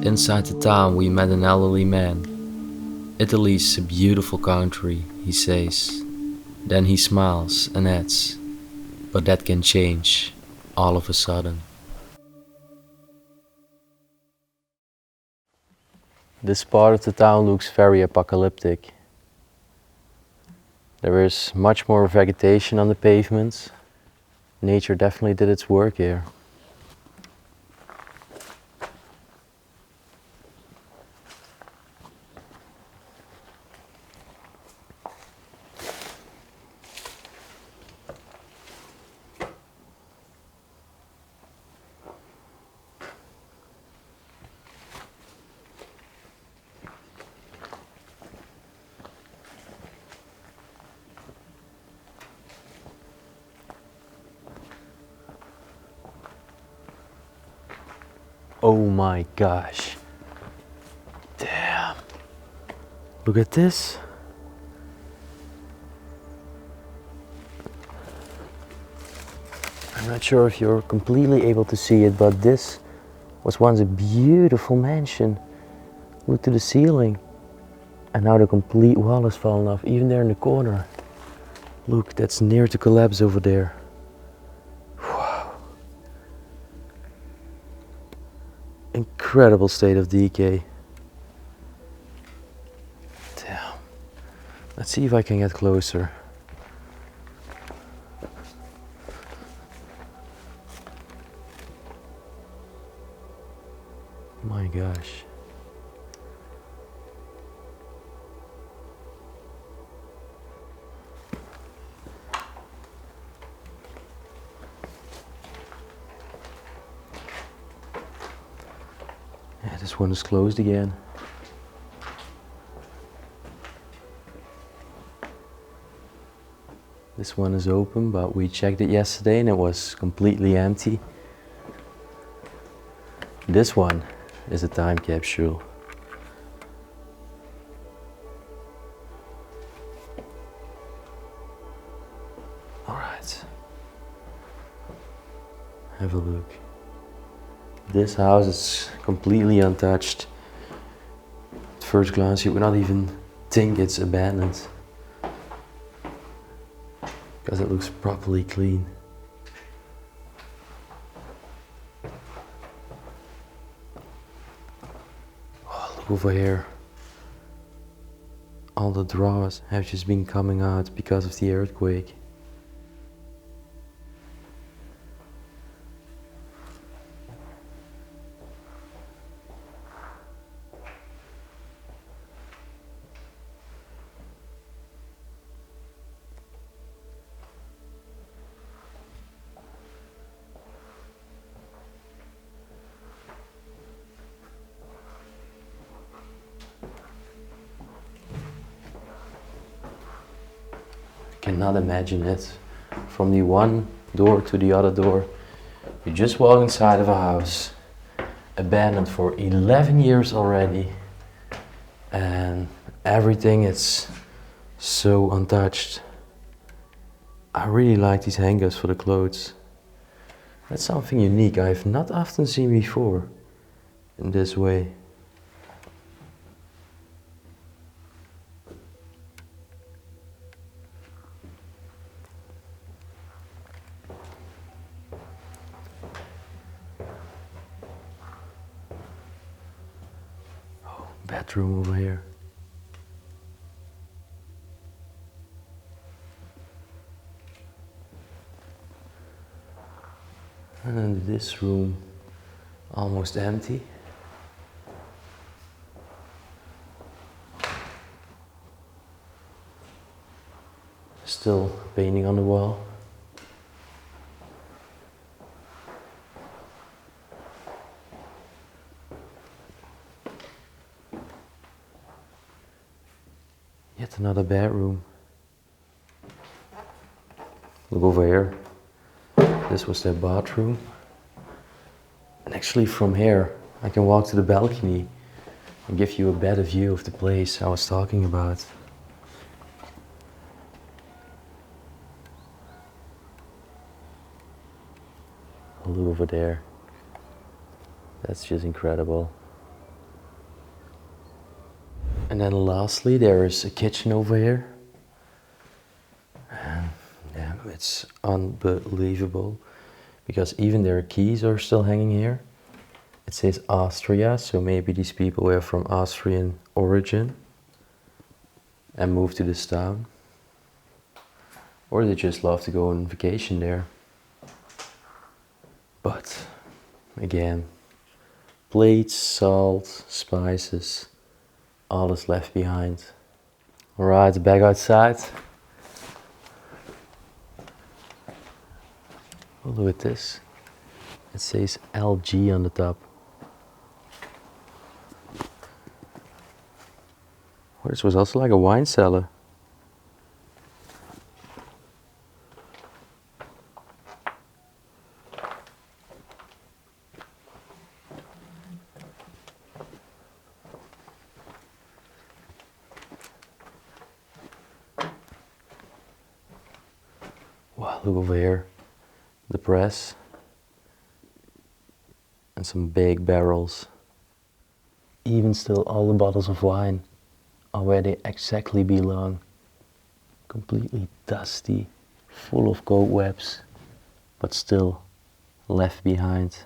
Inside the town we met an elderly man. "Italy's a beautiful country," he says. Then he smiles and adds, "But that can change all of a sudden." This part of the town looks very apocalyptic. There is much more vegetation on the pavements. Nature definitely did its work here. Oh my gosh. Damn. Look at this. I'm not sure if you're completely able to see it, but this was once a beautiful mansion. Look to the ceiling. And now the complete wall has fallen off, even there in the corner. Look, that's near to collapse over there. Incredible state of decay. Damn. Let's see if I can get closer. My gosh. Yeah, this one is closed again. This one is open, but we checked it yesterday and it was completely empty. This one is a time capsule. Alright. Have a look. This house is completely untouched. At first glance you would not even think it's abandoned, because it looks properly clean. Oh, look over here. All the drawers have just been coming out because of the earthquake. cannot imagine it. From the one door to the other door, you just walk inside of a house, abandoned for 11 years already, and everything is so untouched. I really like these hangers for the clothes. That's something unique I've not often seen before in this way. Oh, bedroom over here. And then this room, almost empty. Still painting on the wall. Yet another bedroom. Look over here. This was their bathroom. And actually from here I can walk to the balcony and give you a better view of the place I was talking about. Look over there. That's just incredible. And then lastly there is a kitchen over here. Yeah, it's unbelievable because even their keys are still hanging here. It says Austria, so maybe these people were from Austrian origin and moved to this town. Or they just love to go on vacation there. But again, plates, salt, spices, all is left behind. Alright, back outside. Oh, look at this. It says LG on the top. Oh, this was also like a wine cellar. Wow, look over here. The press and some big barrels. Even still all the bottles of wine are where they exactly belong. Completely dusty, full of cobwebs, but still left behind.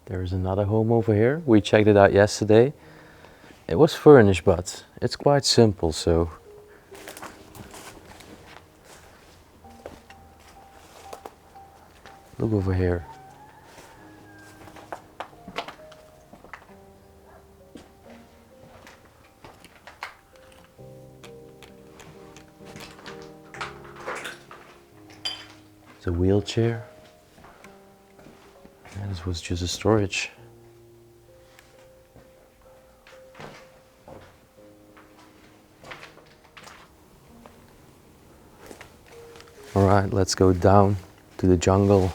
There's another home over here. We checked it out yesterday. It was furnished, but it's quite simple, so look over here. It's a wheelchair. And this was just a storage. Alright, let's go down to the jungle.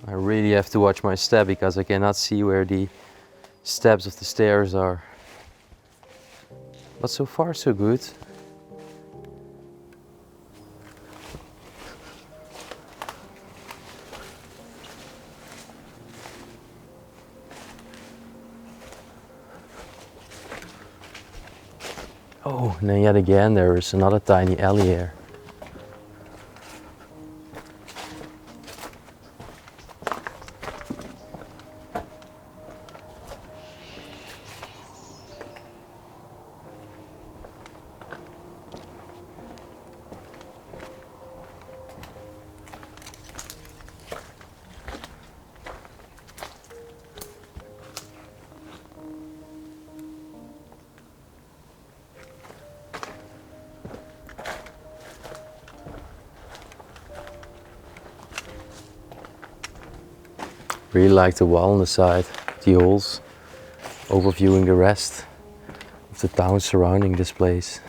I really have to watch my step because I cannot see where the steps of the stairs are. But so far so good. Oh, and then yet again there is another tiny alley here. Really like the wall on the side, the holes, overviewing the rest of the town surrounding this place.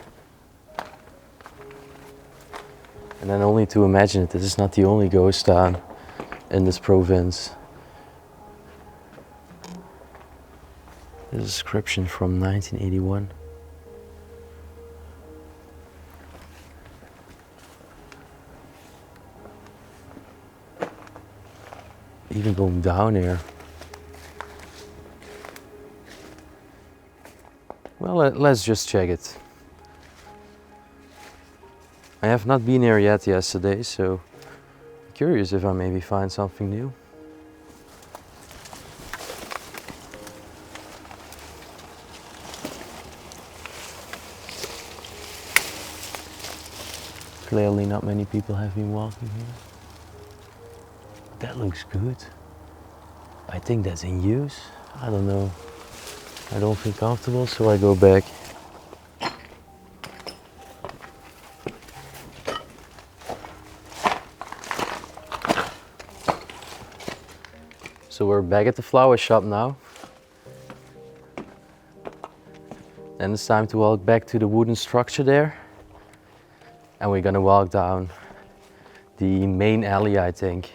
And then only to imagine it, this is not the only ghost town in this province. This is a description from 1981. Even going down here. Well, let's just check it. I have not been here yet yesterday, so I'm curious if I maybe find something new. Clearly not many people have been walking here. That looks good. I think that's in use. I don't know. I don't feel comfortable, so I go back. So we're back at the flower shop now. And it's time to walk back to the wooden structure there. And we're gonna walk down the main alley, I think.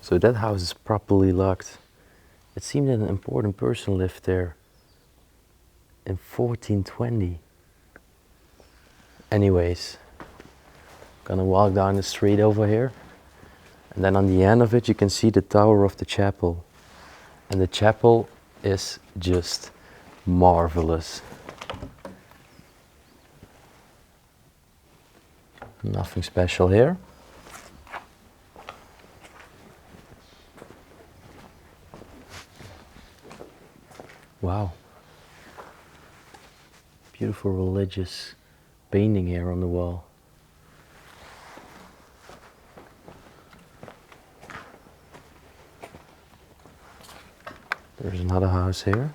So that house is properly locked. It seemed that an important person lived there in 1420. Anyways, gonna walk down the street over here. And then on the end of it, you can see the tower of the chapel. And the chapel is just marvelous. Nothing special here. Wow. Beautiful religious painting here on the wall. There's another house here.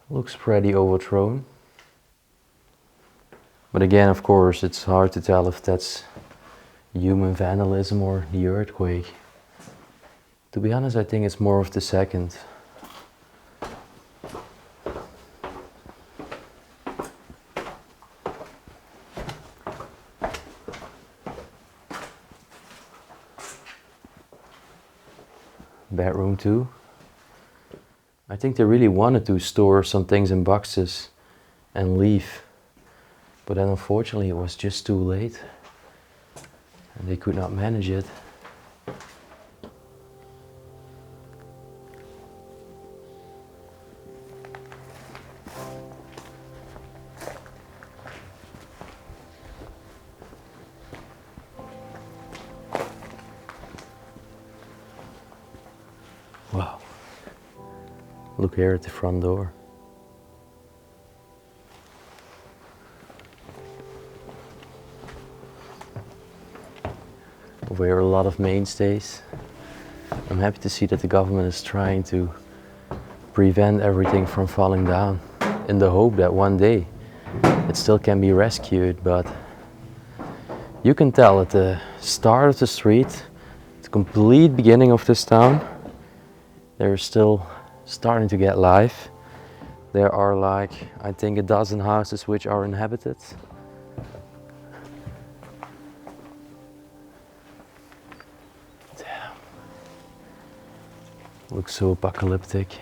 Looks pretty overthrown. But again, of course, it's hard to tell if that's human vandalism or the earthquake. To be honest, I think it's more of the second. Bedroom too. I think they really wanted to store some things in boxes and leave. But then unfortunately it was just too late and they could not manage it. Wow. Look here at the front door. Over here a lot of mainstays. I'm happy to see that the government is trying to prevent everything from falling down in the hope that one day it still can be rescued, but you can tell at the start of the street, the complete beginning of this town, they're still starting to get life. There are like, I think, a dozen houses which are inhabited. Damn. Looks so apocalyptic.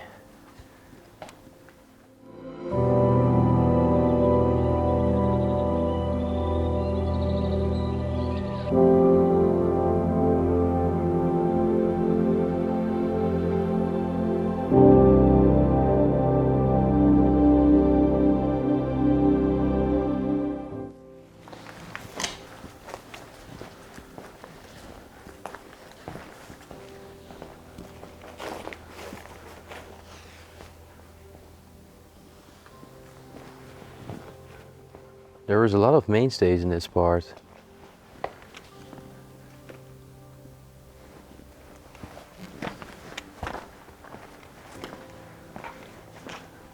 There is a lot of mainstays in this part.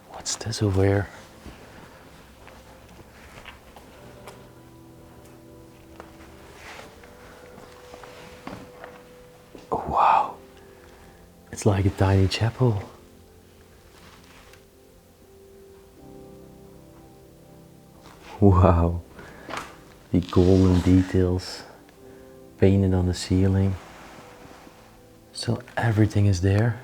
What's this over here? Oh wow, it's like a tiny chapel. Wow, the golden details painted on the ceiling. So everything is there.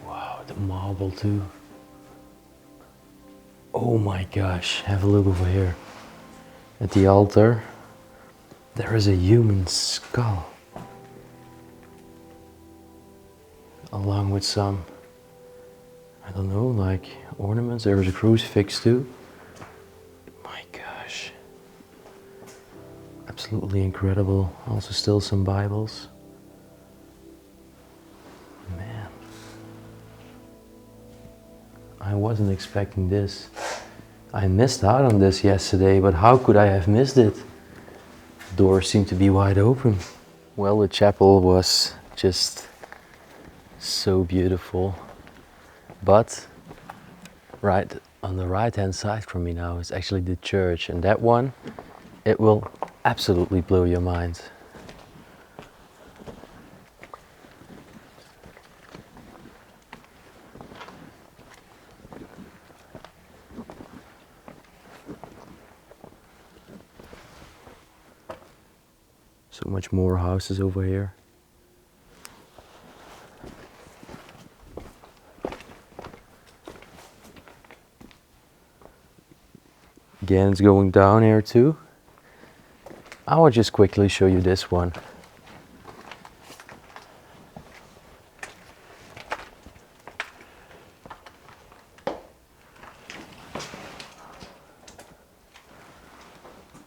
Wow, the marble too. Oh my gosh, have a look over here. At the altar, there is a human skull, along with some, I don't know, like ornaments. There is a crucifix too. My gosh, absolutely incredible. Also still some Bibles. Man, I wasn't expecting this. I missed out on this yesterday, but how could I have missed it? The doors seem to be wide open. Well, the chapel was just so beautiful, but right on the right hand side from me now is actually the church, and that one, it will absolutely blow your mind. So much more houses over here. Again, it's going down here too. I will just quickly show you this one.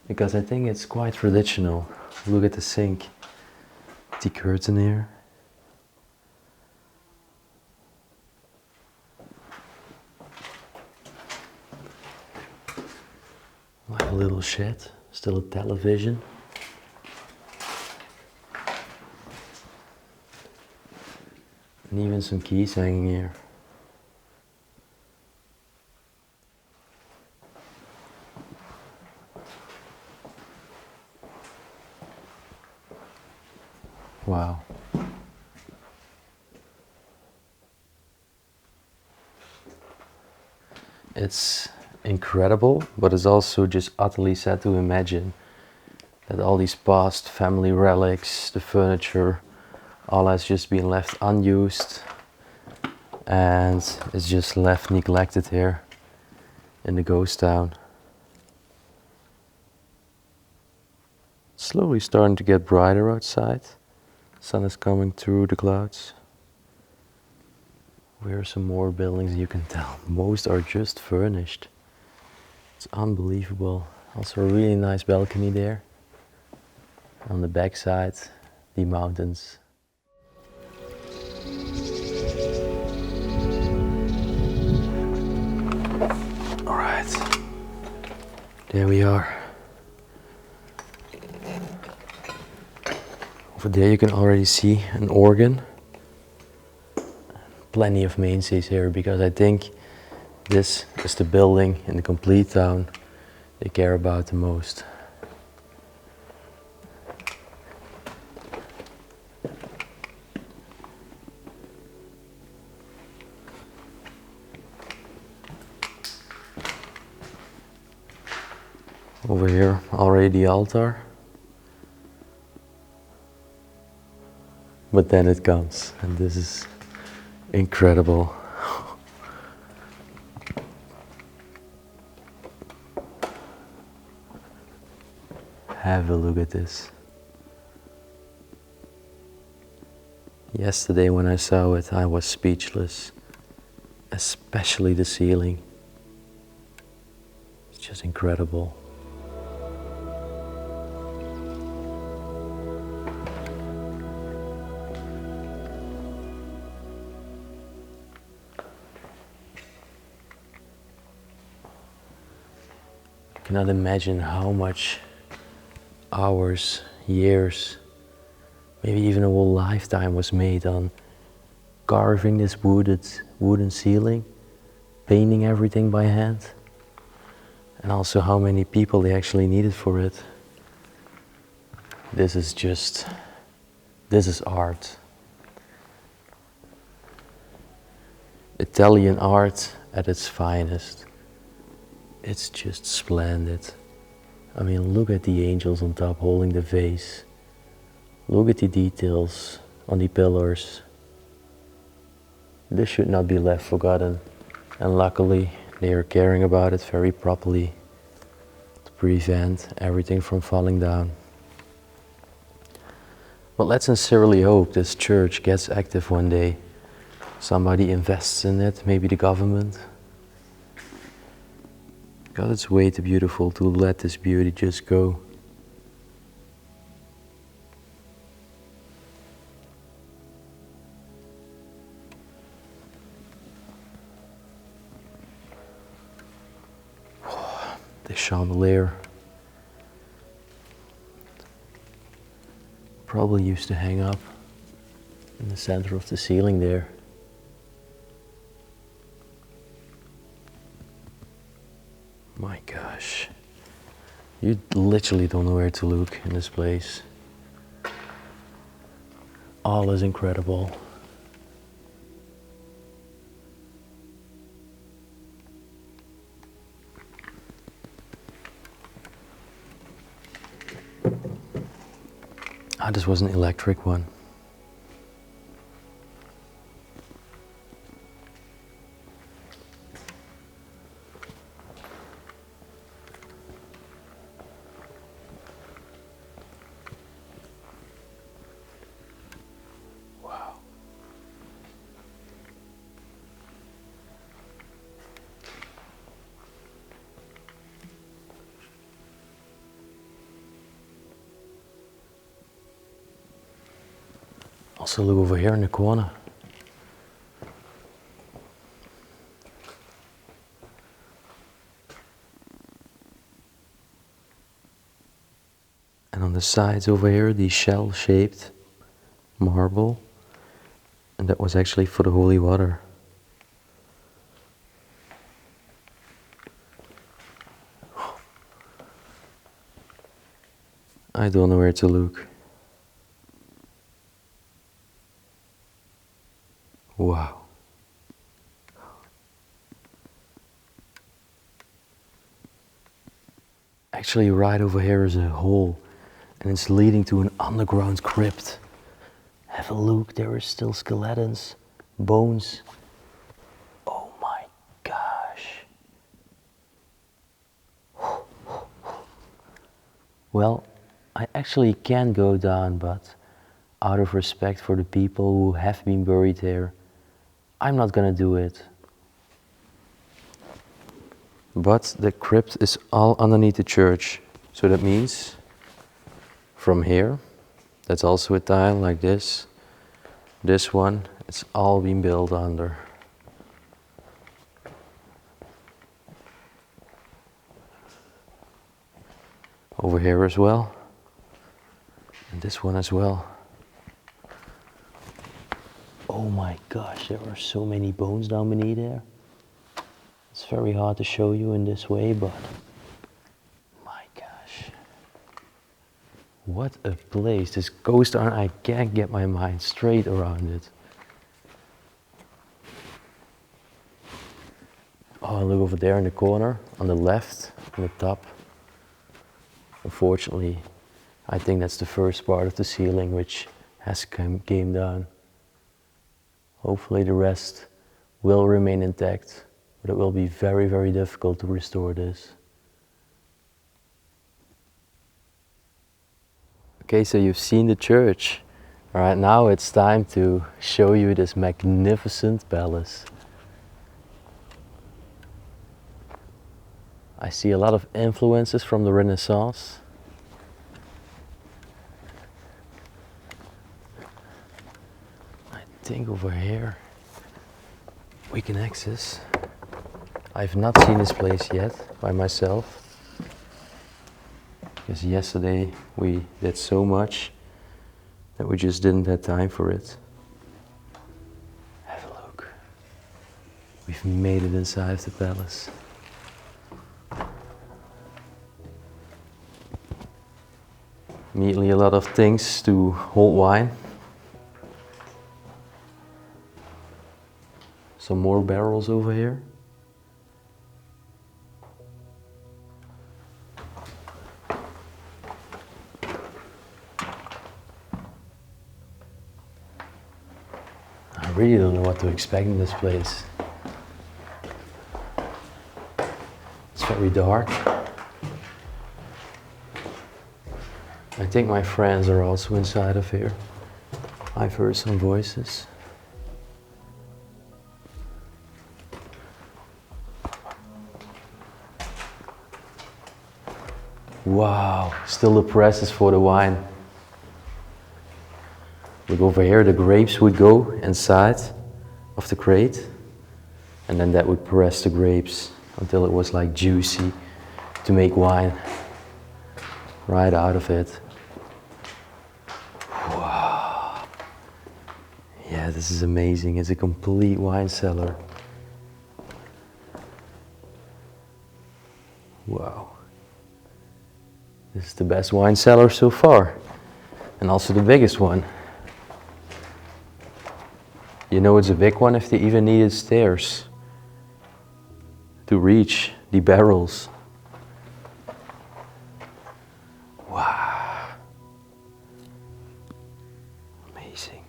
Because I think it's quite traditional. Look at the sink, the curtain here. Like a little shed, still a television. And even some keys hanging here. Wow. It's incredible, but it's also just utterly sad to imagine that all these past family relics, the furniture, all has just been left unused and it's just left neglected here in the ghost town. It's slowly starting to get brighter outside. Sun is coming through the clouds. Here are some more buildings. You can tell most are just furnished. It's unbelievable. Also a really nice balcony there. On the back side, the mountains. All right, there we are. Over there you can already see an organ. Plenty of mainstays here, because I think this is the building in the complete town they care about the most. Over here already the altar. But then it comes, and this is incredible. Have a look at this. Yesterday when I saw it, I was speechless, especially the ceiling. It's just incredible. Cannot imagine how much hours, years, maybe even a whole lifetime was made on carving this wooden ceiling, painting everything by hand, and also how many people they actually needed for it. This is art. Italian art at its finest. It's just splendid. I mean, look at the angels on top holding the vase. Look at the details on the pillars. This should not be left forgotten. And luckily, they are caring about it very properly to prevent everything from falling down. But let's sincerely hope this church gets active one day. Somebody invests in it, maybe the government. God, it's way too beautiful to let this beauty just go. The chandelier. Probably used to hang up in the center of the ceiling there. My gosh, you literally don't know where to look in this place. All is incredible. Ah, this was an electric one. Also look over here in the corner. And on the sides over here, the shell-shaped marble. And that was actually for the holy water. I don't know where to look. Wow. Actually, right over here is a hole, and it's leading to an underground crypt. Have a look, there are still skeletons, bones. Oh my gosh. Well, I actually can go down, but out of respect for the people who have been buried here, I'm not gonna do it. But the crypt is all underneath the church. So that means from here, that's also a tile like this. This one, it's all been built under. Over here as well. And this one as well. Oh my gosh, there are so many bones down beneath there. It's very hard to show you in this way, but my gosh. What a place. This ghost town, I can't get my mind straight around it. Oh, look over there in the corner, on the left, on the top. Unfortunately, I think that's the first part of the ceiling which has came down. Hopefully the rest will remain intact, but it will be very, very difficult to restore this. Okay, so you've seen the church. All right, now it's time to show you this magnificent palace. I see a lot of influences from the Renaissance. I think over here we can access. I've not seen this place yet by myself. because yesterday we did so much that we just didn't have time for it. Have a look. We've made it inside the palace. Immediately a lot of things to hold wine. Some more barrels over here. I really don't know what to expect in this place. It's very dark. I think my friends are also inside of here. I've heard some voices. Wow, still the presses for the wine. Look over here, the grapes would go inside of the crate, and then that would press the grapes until it was like juicy to make wine right out of it. Wow. Yeah, this is amazing. It's a complete wine cellar. Wow. This is the best wine cellar so far, and also the biggest one. You know it's a big one if they even needed stairs to reach the barrels. Wow. Amazing.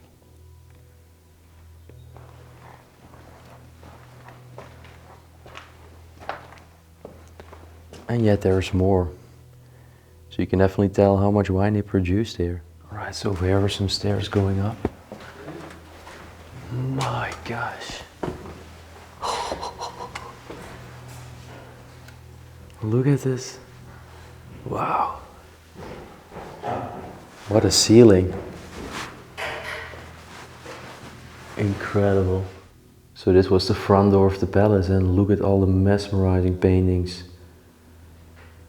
And yet there's more. So you can definitely tell how much wine they produced here. Alright, so over here are some stairs going up. My gosh. Look at this. Wow. What a ceiling. Incredible. So this was the front door of the palace, and look at all the mesmerizing paintings.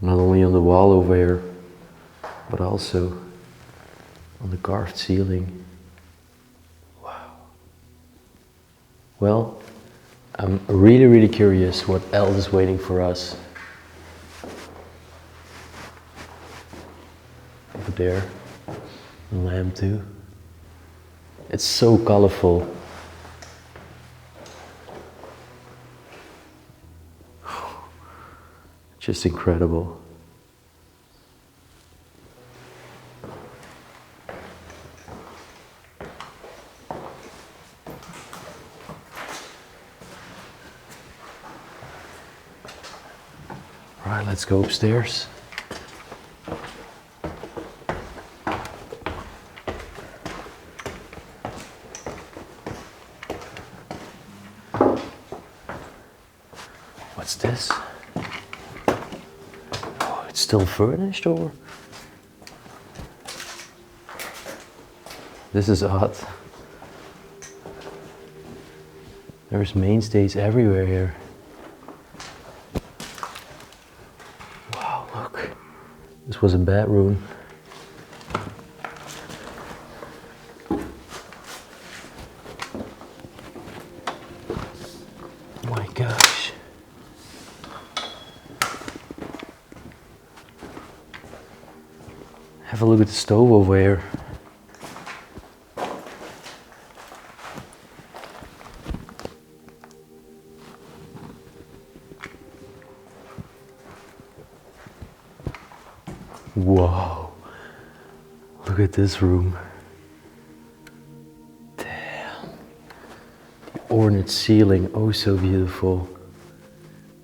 Not only on the wall over here, but also on the carved ceiling. Wow. Well, I'm really curious what else is waiting for us. Over there, a lamp too. It's so colorful. Just incredible. All right, let's go upstairs. What's this? Oh, it's still furnished, or? This is odd. There's mainstays everywhere here. Wow, look. This was a bedroom. Oh my gosh. Have a look at the stove over here. Wow, look at this room. Damn. The ornate ceiling, oh so beautiful.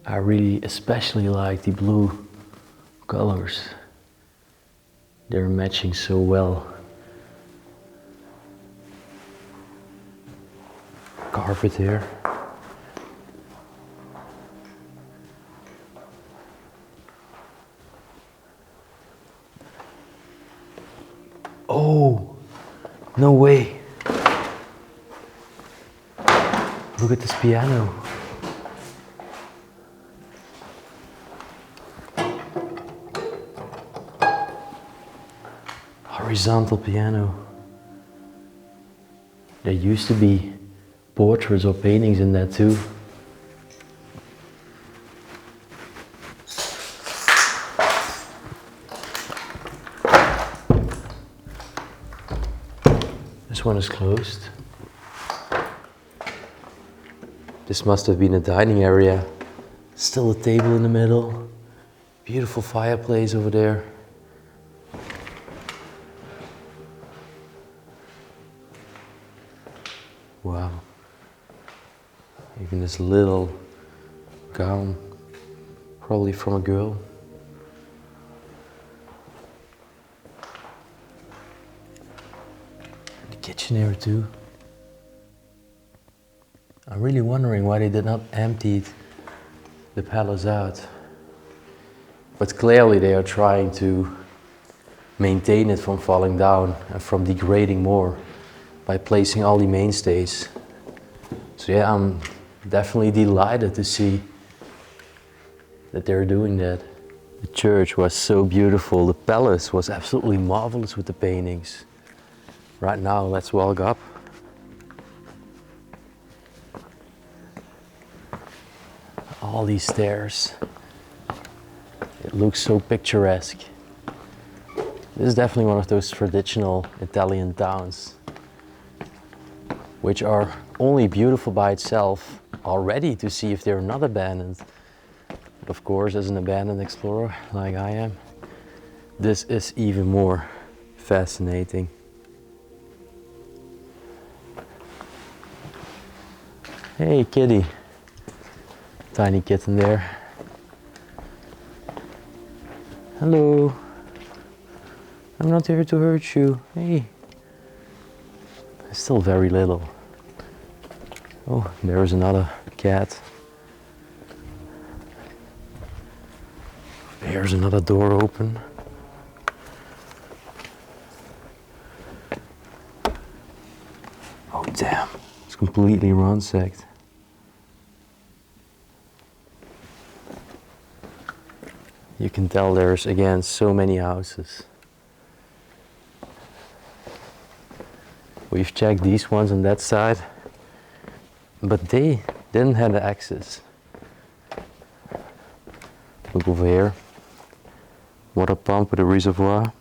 I really especially like the blue colors. They're matching so well. Carpet here. Oh, no way. Look at this piano. horizontal piano. There used to be portraits or paintings in that too. This one is closed. This must have been a dining area. Still a table in the middle. Beautiful fireplace over there. Wow. Even this little gown, probably from a girl. The kitchen here too. I'm really wondering why they did not empty the palace out. But clearly they are trying to maintain it from falling down and from degrading more by placing all the mainstays. So yeah, I'm definitely delighted to see that they're doing that. The church was so beautiful. The palace was absolutely marvelous with the paintings. Right now, let's walk up. All these stairs. It looks so picturesque. This is definitely one of those traditional Italian towns, which are only beautiful by itself already to see if they're not abandoned. But of course, as an abandoned explorer like I am, this is even more fascinating. Hey kitty, tiny kitten there. Hello, I'm not here to hurt you. Hey. Still very little. Oh, there's another cat. There's another door open. Oh damn, it's completely ransacked. You can tell there's again so many houses. We've checked these ones on that side, but they didn't have the access. Look over here. Water pump with a reservoir.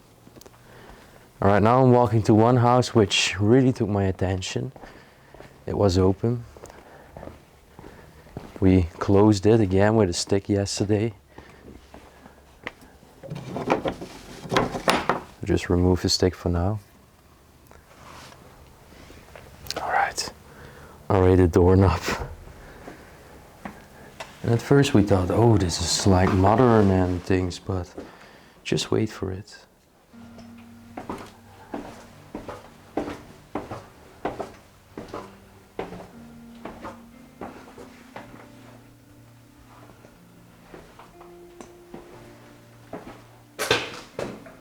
Alright, now I'm walking to one house which really took my attention. It was open. We closed it again with a stick yesterday. Just remove the stick for now. Already the doorknob. And at first we thought, oh, this is like modern and things, but just wait for it.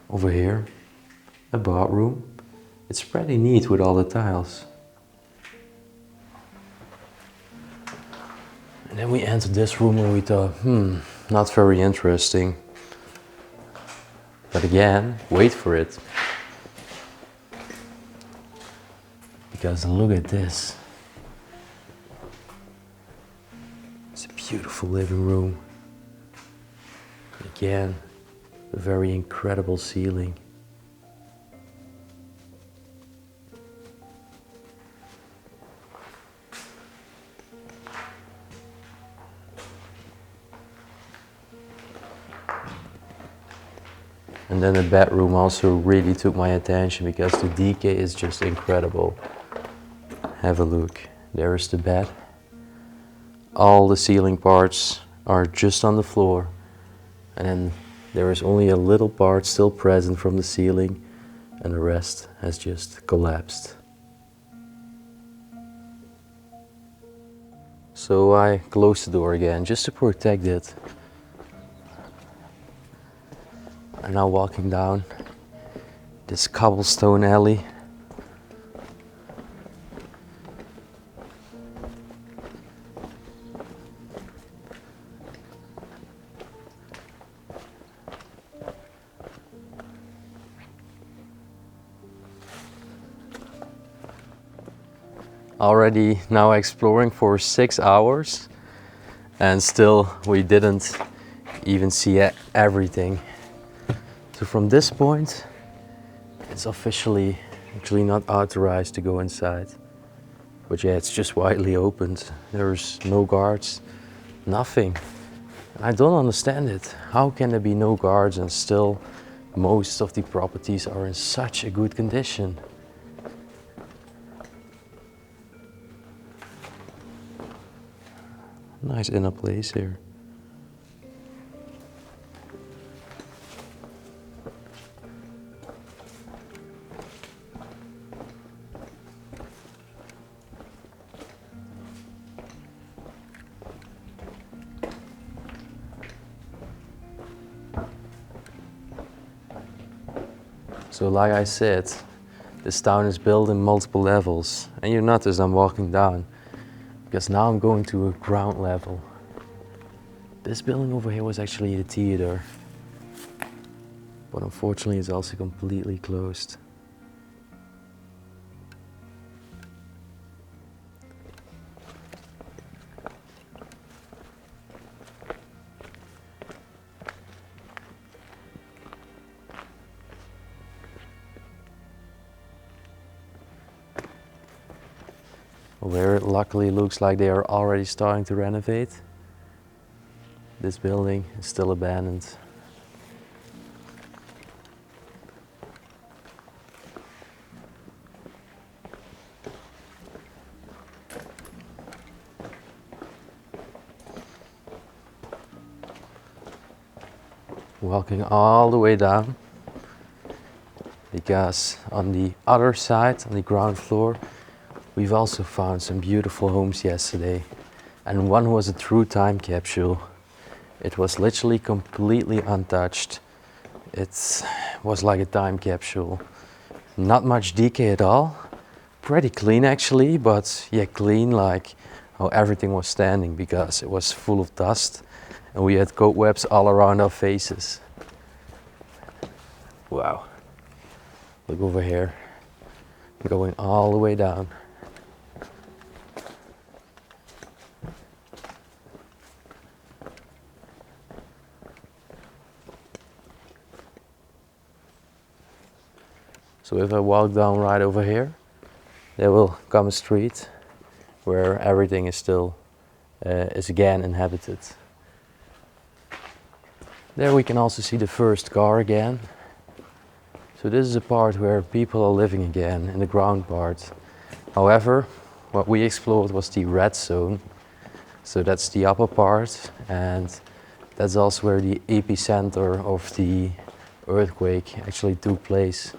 Over here, a bathroom. It's pretty neat with all the tiles. And then we entered this room and we thought, not very interesting. But again, wait for it. Because look at this. It's a beautiful living room. Again, a very incredible ceiling. And then the bedroom also really took my attention because the decay is just incredible. Have a look. There is the bed. All the ceiling parts are just on the floor. And then there is only a little part still present from the ceiling and the rest has just collapsed. So I closed the door again just to protect it. I'm now walking down this cobblestone alley. Already now exploring for 6 hours and still we didn't even see everything. So from this point it's officially actually not authorized to go inside. But yeah, it's just widely opened. There's no guards, nothing. I don't understand it. How can there be no guards and still most of the properties are in such a good condition? Nice inner place here. So like I said, this town is built in multiple levels. And you notice I'm walking down, because now I'm going to a ground level. This building over here was actually the theater, but unfortunately it's also completely closed. Where it luckily looks like they are already starting to renovate. This building is still abandoned. Walking all the way down, because on the other side, on the ground floor, we've also found some beautiful homes yesterday, and one was a true time capsule. It was literally completely untouched. It was like a time capsule. Not much decay at all. Pretty clean actually, but yeah, clean like how everything was standing, because it was full of dust and we had cobwebs all around our faces. Wow. Look over here. Going all the way down. So if I walk down right over here, there will come a street where everything is still, is again inhabited. There we can also see the first car again. So this is a part where people are living again, in the ground part. However, what we explored was the red zone. So that's the upper part, and that's also where the epicenter of the earthquake actually took place.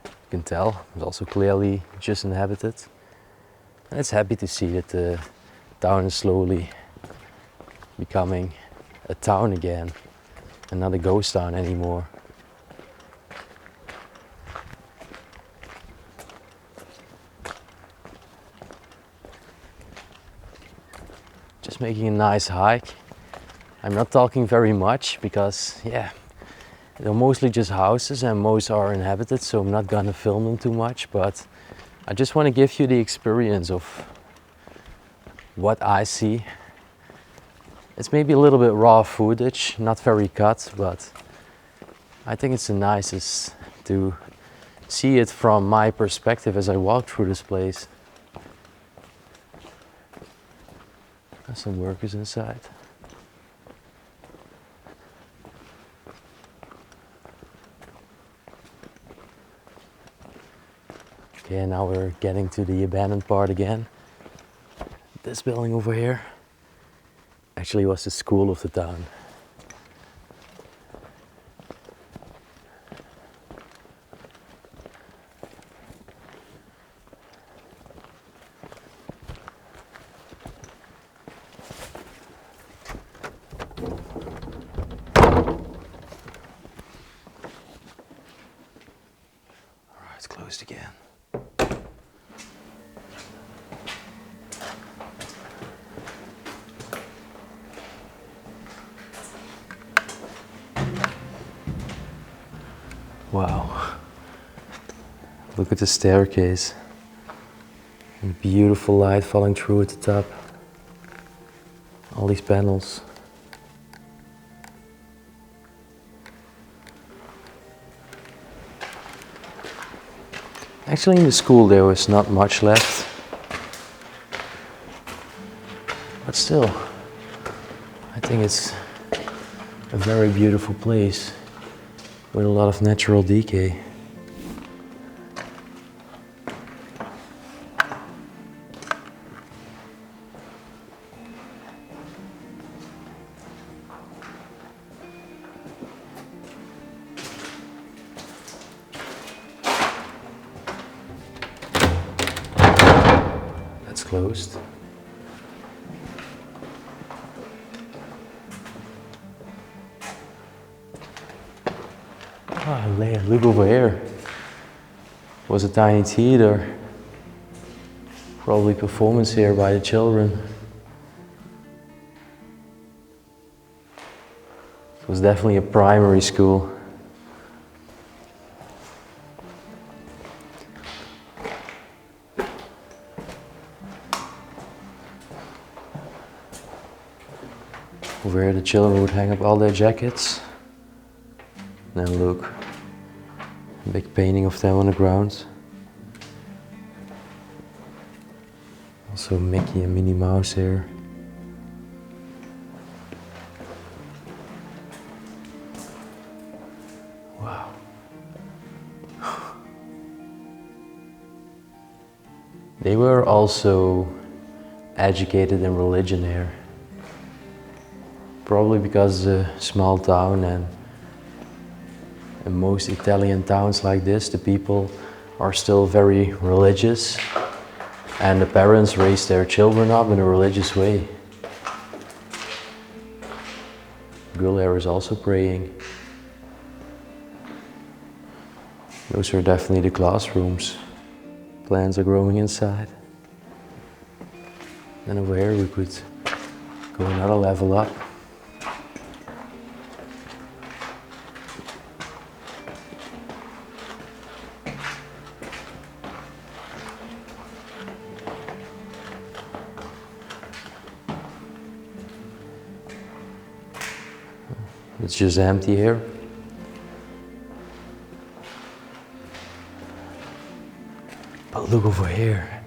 You can tell it's also clearly just inhabited. And it's happy to see that the town is slowly becoming a town again and not a ghost town anymore. Just making a nice hike. I'm not talking very much because, yeah, they're mostly just houses and most are inhabited, so I'm not gonna film them too much, but I just want to give you the experience of what I see. It's maybe a little bit raw footage, not very cut, but I think it's the nicest to see it from my perspective as I walk through this place. There's some workers inside. Okay, now we're getting to the abandoned part again. This building over here actually was the school of the town. Alright, it's closed again. Wow, Look at the staircase. And beautiful light falling through at the top. All these panels. Actually, in the school there was not much left. But still, I think it's a very beautiful place with a lot of natural decay. That's closed. Ah, look over here. It was a tiny theater. Probably performance here by the children. It was definitely a primary school. Over here the children would hang up all their jackets. And then look, a big painting of them on the ground. Also Mickey and Minnie Mouse here. Wow. They were also educated in religion here. Probably because it's a small town, and in most Italian towns like this, the people are still very religious, and the parents raise their children up in a religious way. The girl there is also praying. Those are definitely the classrooms. Plants are growing inside. And over here we could go another level up. It's just empty here. But look over here,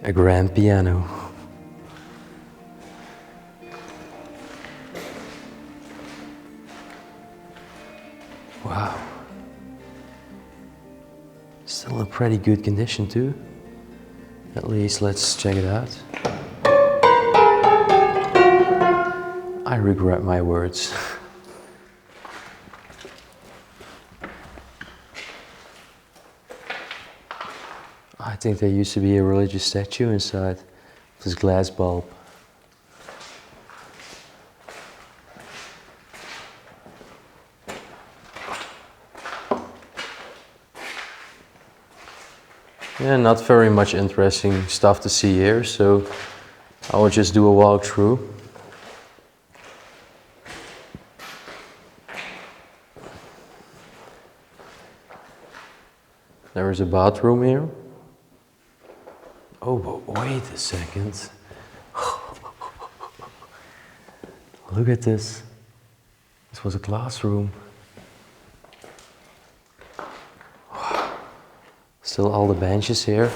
a grand piano. Wow. Still in pretty good condition too. At least let's check it out. I regret my words. I think there used to be a religious statue inside this glass bulb. Yeah, not very much interesting stuff to see here, so I will just do a walkthrough. There is a bathroom here. Oh, but wait a second. Look at this. This was a classroom. Still all the benches here.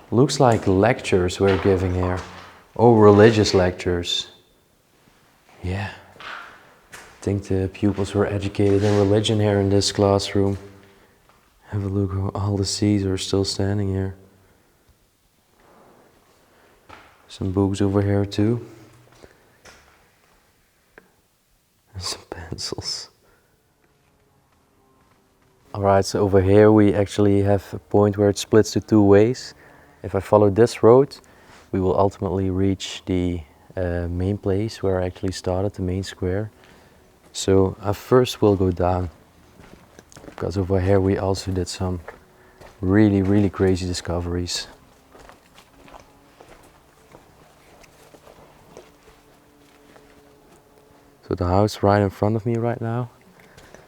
Looks like lectures we're giving here. Oh, religious lectures. Yeah. I think the pupils were educated in religion here in this classroom. Have a look, all the seats are still standing here. Some books over here too. And some pencils. Alright, so over here we actually have a point where it splits to two ways. If I follow this road, we will ultimately reach the main place where I actually started, the main square. So I first will go down, because over here we also did some really crazy discoveries. So the house right in front of me right now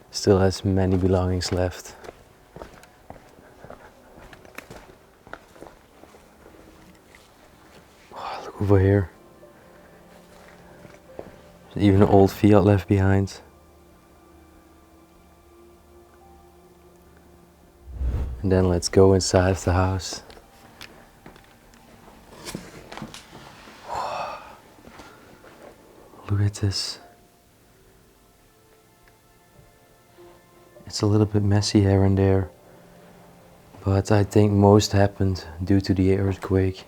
still has many belongings left. over here. There's even an old Fiat left behind. And then let's go inside of the house. Look at this. It's a little bit messy here and there, but I think most happened due to the earthquake.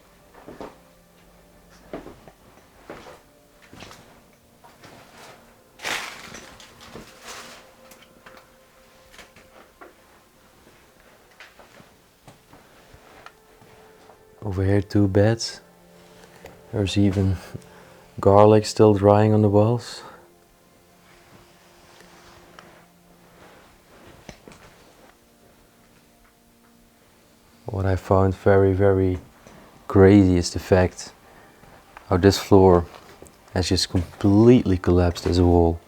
Over here 2 beds. There's even garlic still drying on the walls. What I found very crazy is the fact how this floor has just completely collapsed as a wall.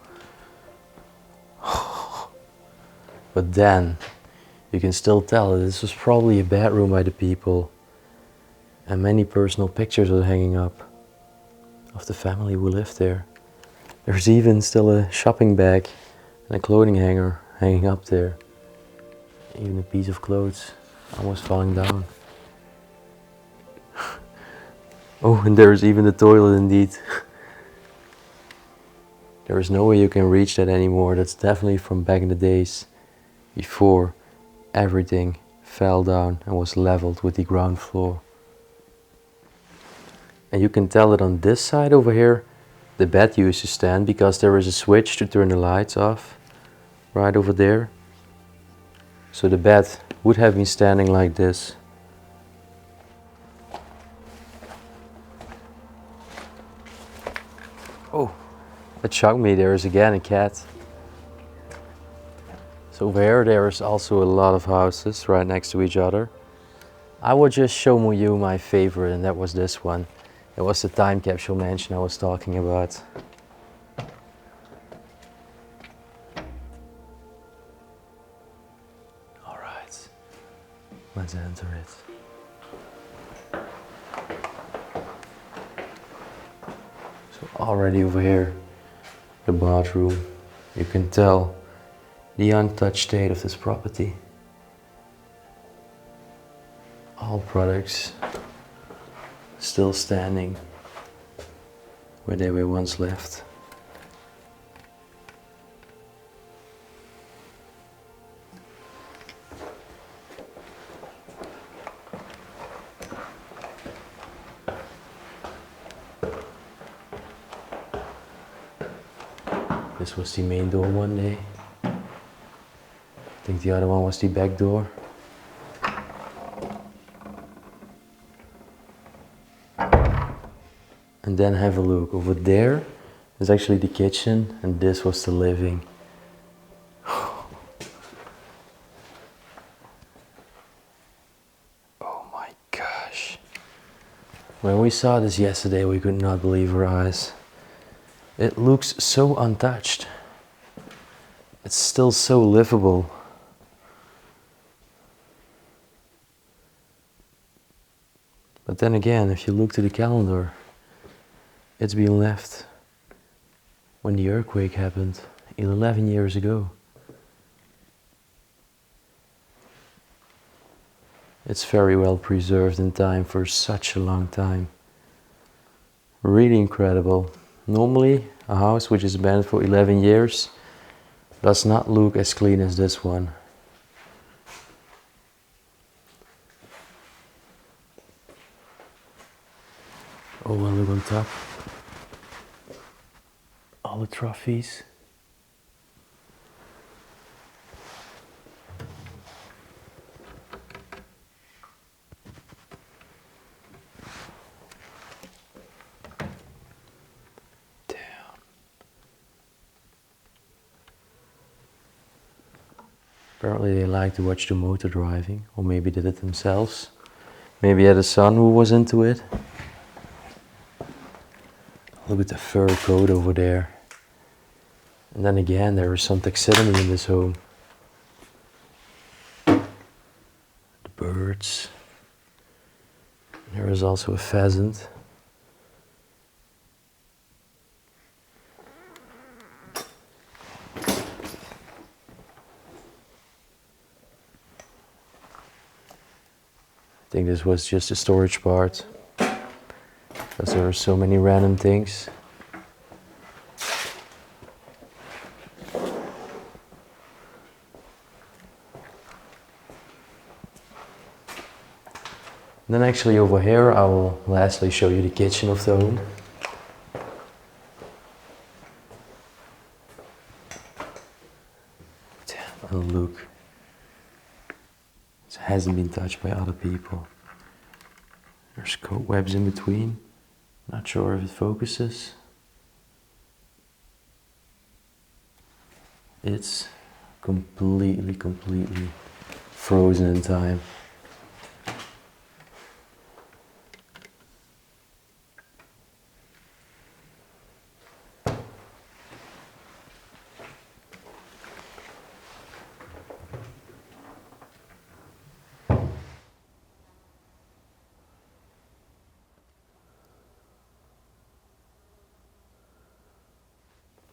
But then you can still tell that this was probably a bedroom by the people, and many personal pictures are hanging up of the family who lived there. There's even still a shopping bag and a clothing hanger hanging up there. Even a piece of clothes almost falling down. Oh, and there's even the toilet indeed. There is no way you can reach that anymore. That's definitely from back in the days before everything fell down and was leveled with the ground floor. And you can tell that on this side over here, the bed used to stand because there is a switch to turn the lights off right over there. So the bed would have been standing like this. Oh, that shocked me. There is again a cat. So over here there is also a lot of houses right next to each other. I will just show you my favorite, and that was this one. It was the time capsule mansion I was talking about. Alright, let's enter it. So already over here, the bathroom, you can tell the untouched state of this property. All products still standing where they were once left. This was the main door one day. I think the other one was the back door. And then have a look. Over there is actually the kitchen, and this was the living. Oh my gosh. When we saw this yesterday, we could not believe our eyes. It looks so untouched. It's still so livable. But then again, if you look to the calendar, it's been left when the earthquake happened 11 years ago. It's very well preserved in time for such a long time. Really incredible. Normally, a house which is abandoned for 11 years does not look as clean as this one. Oh, and look on top. All the trophies. Damn. Apparently they like to watch the motor driving, or maybe did it themselves. Maybe had a son who was into it. Look at the fur coat over there. And then again, there is some taxidermy in this home. The birds. There is also a pheasant. think this was just a storage part, because there are so many random things. Then actually over here I will lastly show you the kitchen of the home. And look, it hasn't been touched by other people. There's cobwebs in between. Not sure if it focuses. It's completely frozen in time.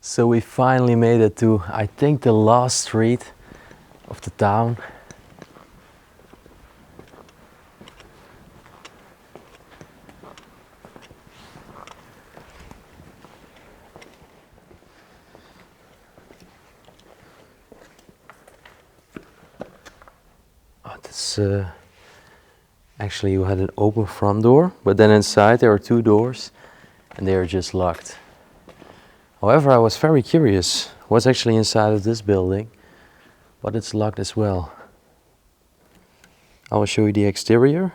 So we finally made it to, I think, the last street of the town. Oh, this actually you had an open front door, but then inside there are two doors and they are just locked. However, I was very curious what's actually inside of this building, but it's locked as well. I will show you the exterior,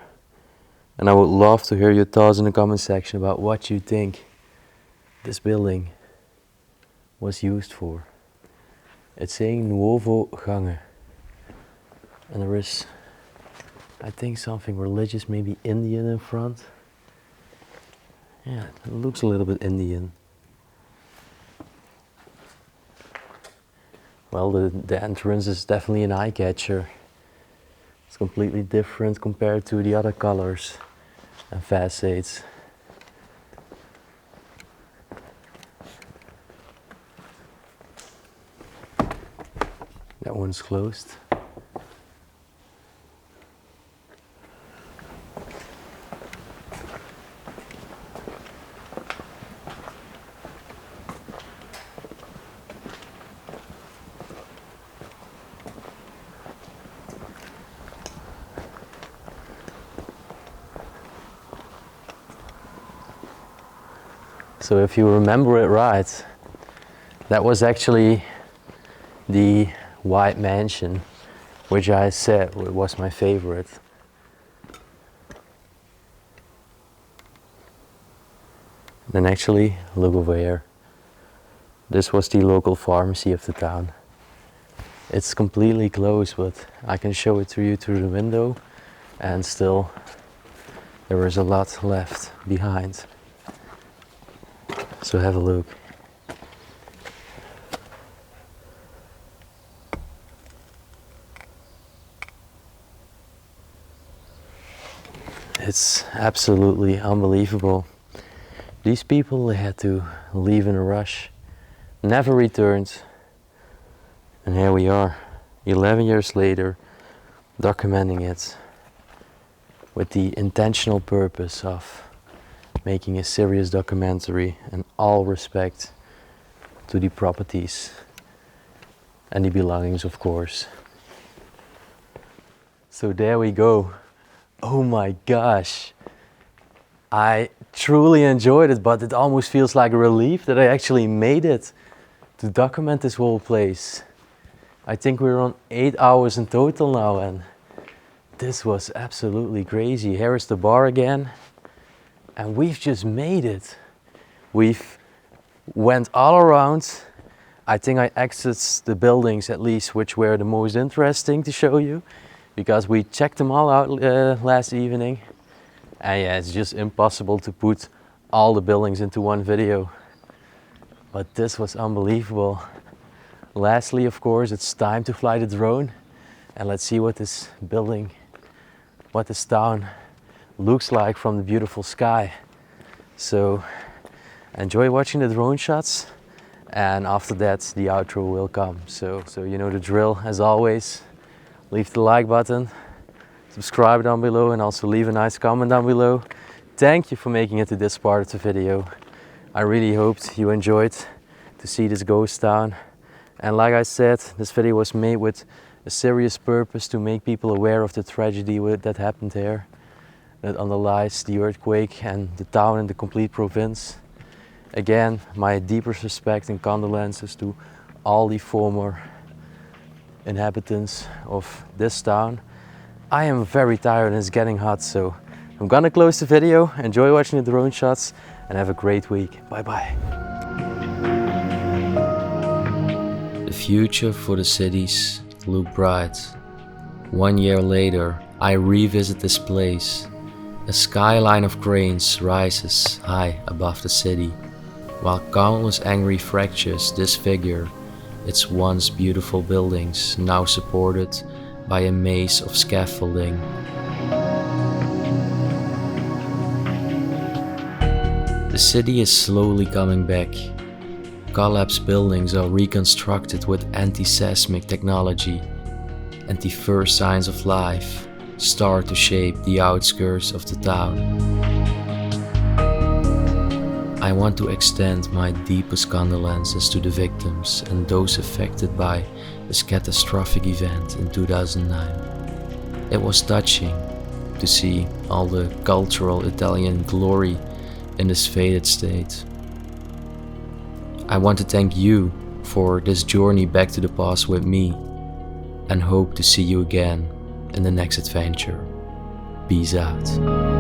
and I would love to hear your thoughts in the comment section about what you think this building was used for. It's saying 𝗦𝘁cie𝗿𝗆𝗆, and there is, I think, something religious, maybe Indian in front. Yeah, it looks a little bit Indian. Well, the entrance is definitely an eye-catcher. It's completely different compared to the other colors and facades. That one's closed. So if you remember it right, that was actually the white mansion, which I said was my favorite. Then actually, look over here. This was the local pharmacy of the town. It's completely closed, but I can show it to you through the window, and still there is a lot left behind. So have a look. It's absolutely unbelievable. These people, they had to leave in a rush, never returned, and here we are, 11 years later, documenting it with the intentional purpose of making a serious documentary in all respect to the properties and the belongings, of course. So there we go. Oh my gosh. I truly enjoyed it, but it almost feels like a relief that I actually made it to document this whole place. I think we're on 8 hours in total now, and this was absolutely crazy. Here is the bar again. And we've just made it. We've went all around. I think I exited the buildings at least which were the most interesting to show you, because we checked them all out last evening. And yeah, it's just impossible to put all the buildings into one video. But this was unbelievable. Lastly, of course, it's time to fly the drone. And let's see what this building, what this town looks like from the beautiful sky. So enjoy watching the drone shots, and after that the outro will come. So you know the drill. As always, leave the like button, subscribe down below and also leave a nice comment down below. Thank you for making it to this part of the video. I really hoped you enjoyed to see this ghost town. And like I said, this video was made with a serious purpose to make people aware of the tragedy that happened here, that underlies the earthquake and the town and the complete province. Again, my deepest respect and condolences to all the former inhabitants of this town. I am very tired and it's getting hot, so I'm gonna close the video. Enjoy watching the drone shots and have a great week. Bye bye. The future for the cities looked bright. 1 year later, I revisit this place. A skyline of cranes rises high above the city, while countless angry fractures disfigure its once beautiful buildings, now supported by a maze of scaffolding. The city is slowly coming back. Collapsed buildings are reconstructed with anti-seismic technology, and the first signs of life start to shape the outskirts of the town. I want to extend my deepest condolences to the victims and those affected by this catastrophic event in 2009. It was touching to see all the cultural Italian glory in this faded state. I want to thank you for this journey back to the past with me, and hope to see you again in the next adventure. Peace out.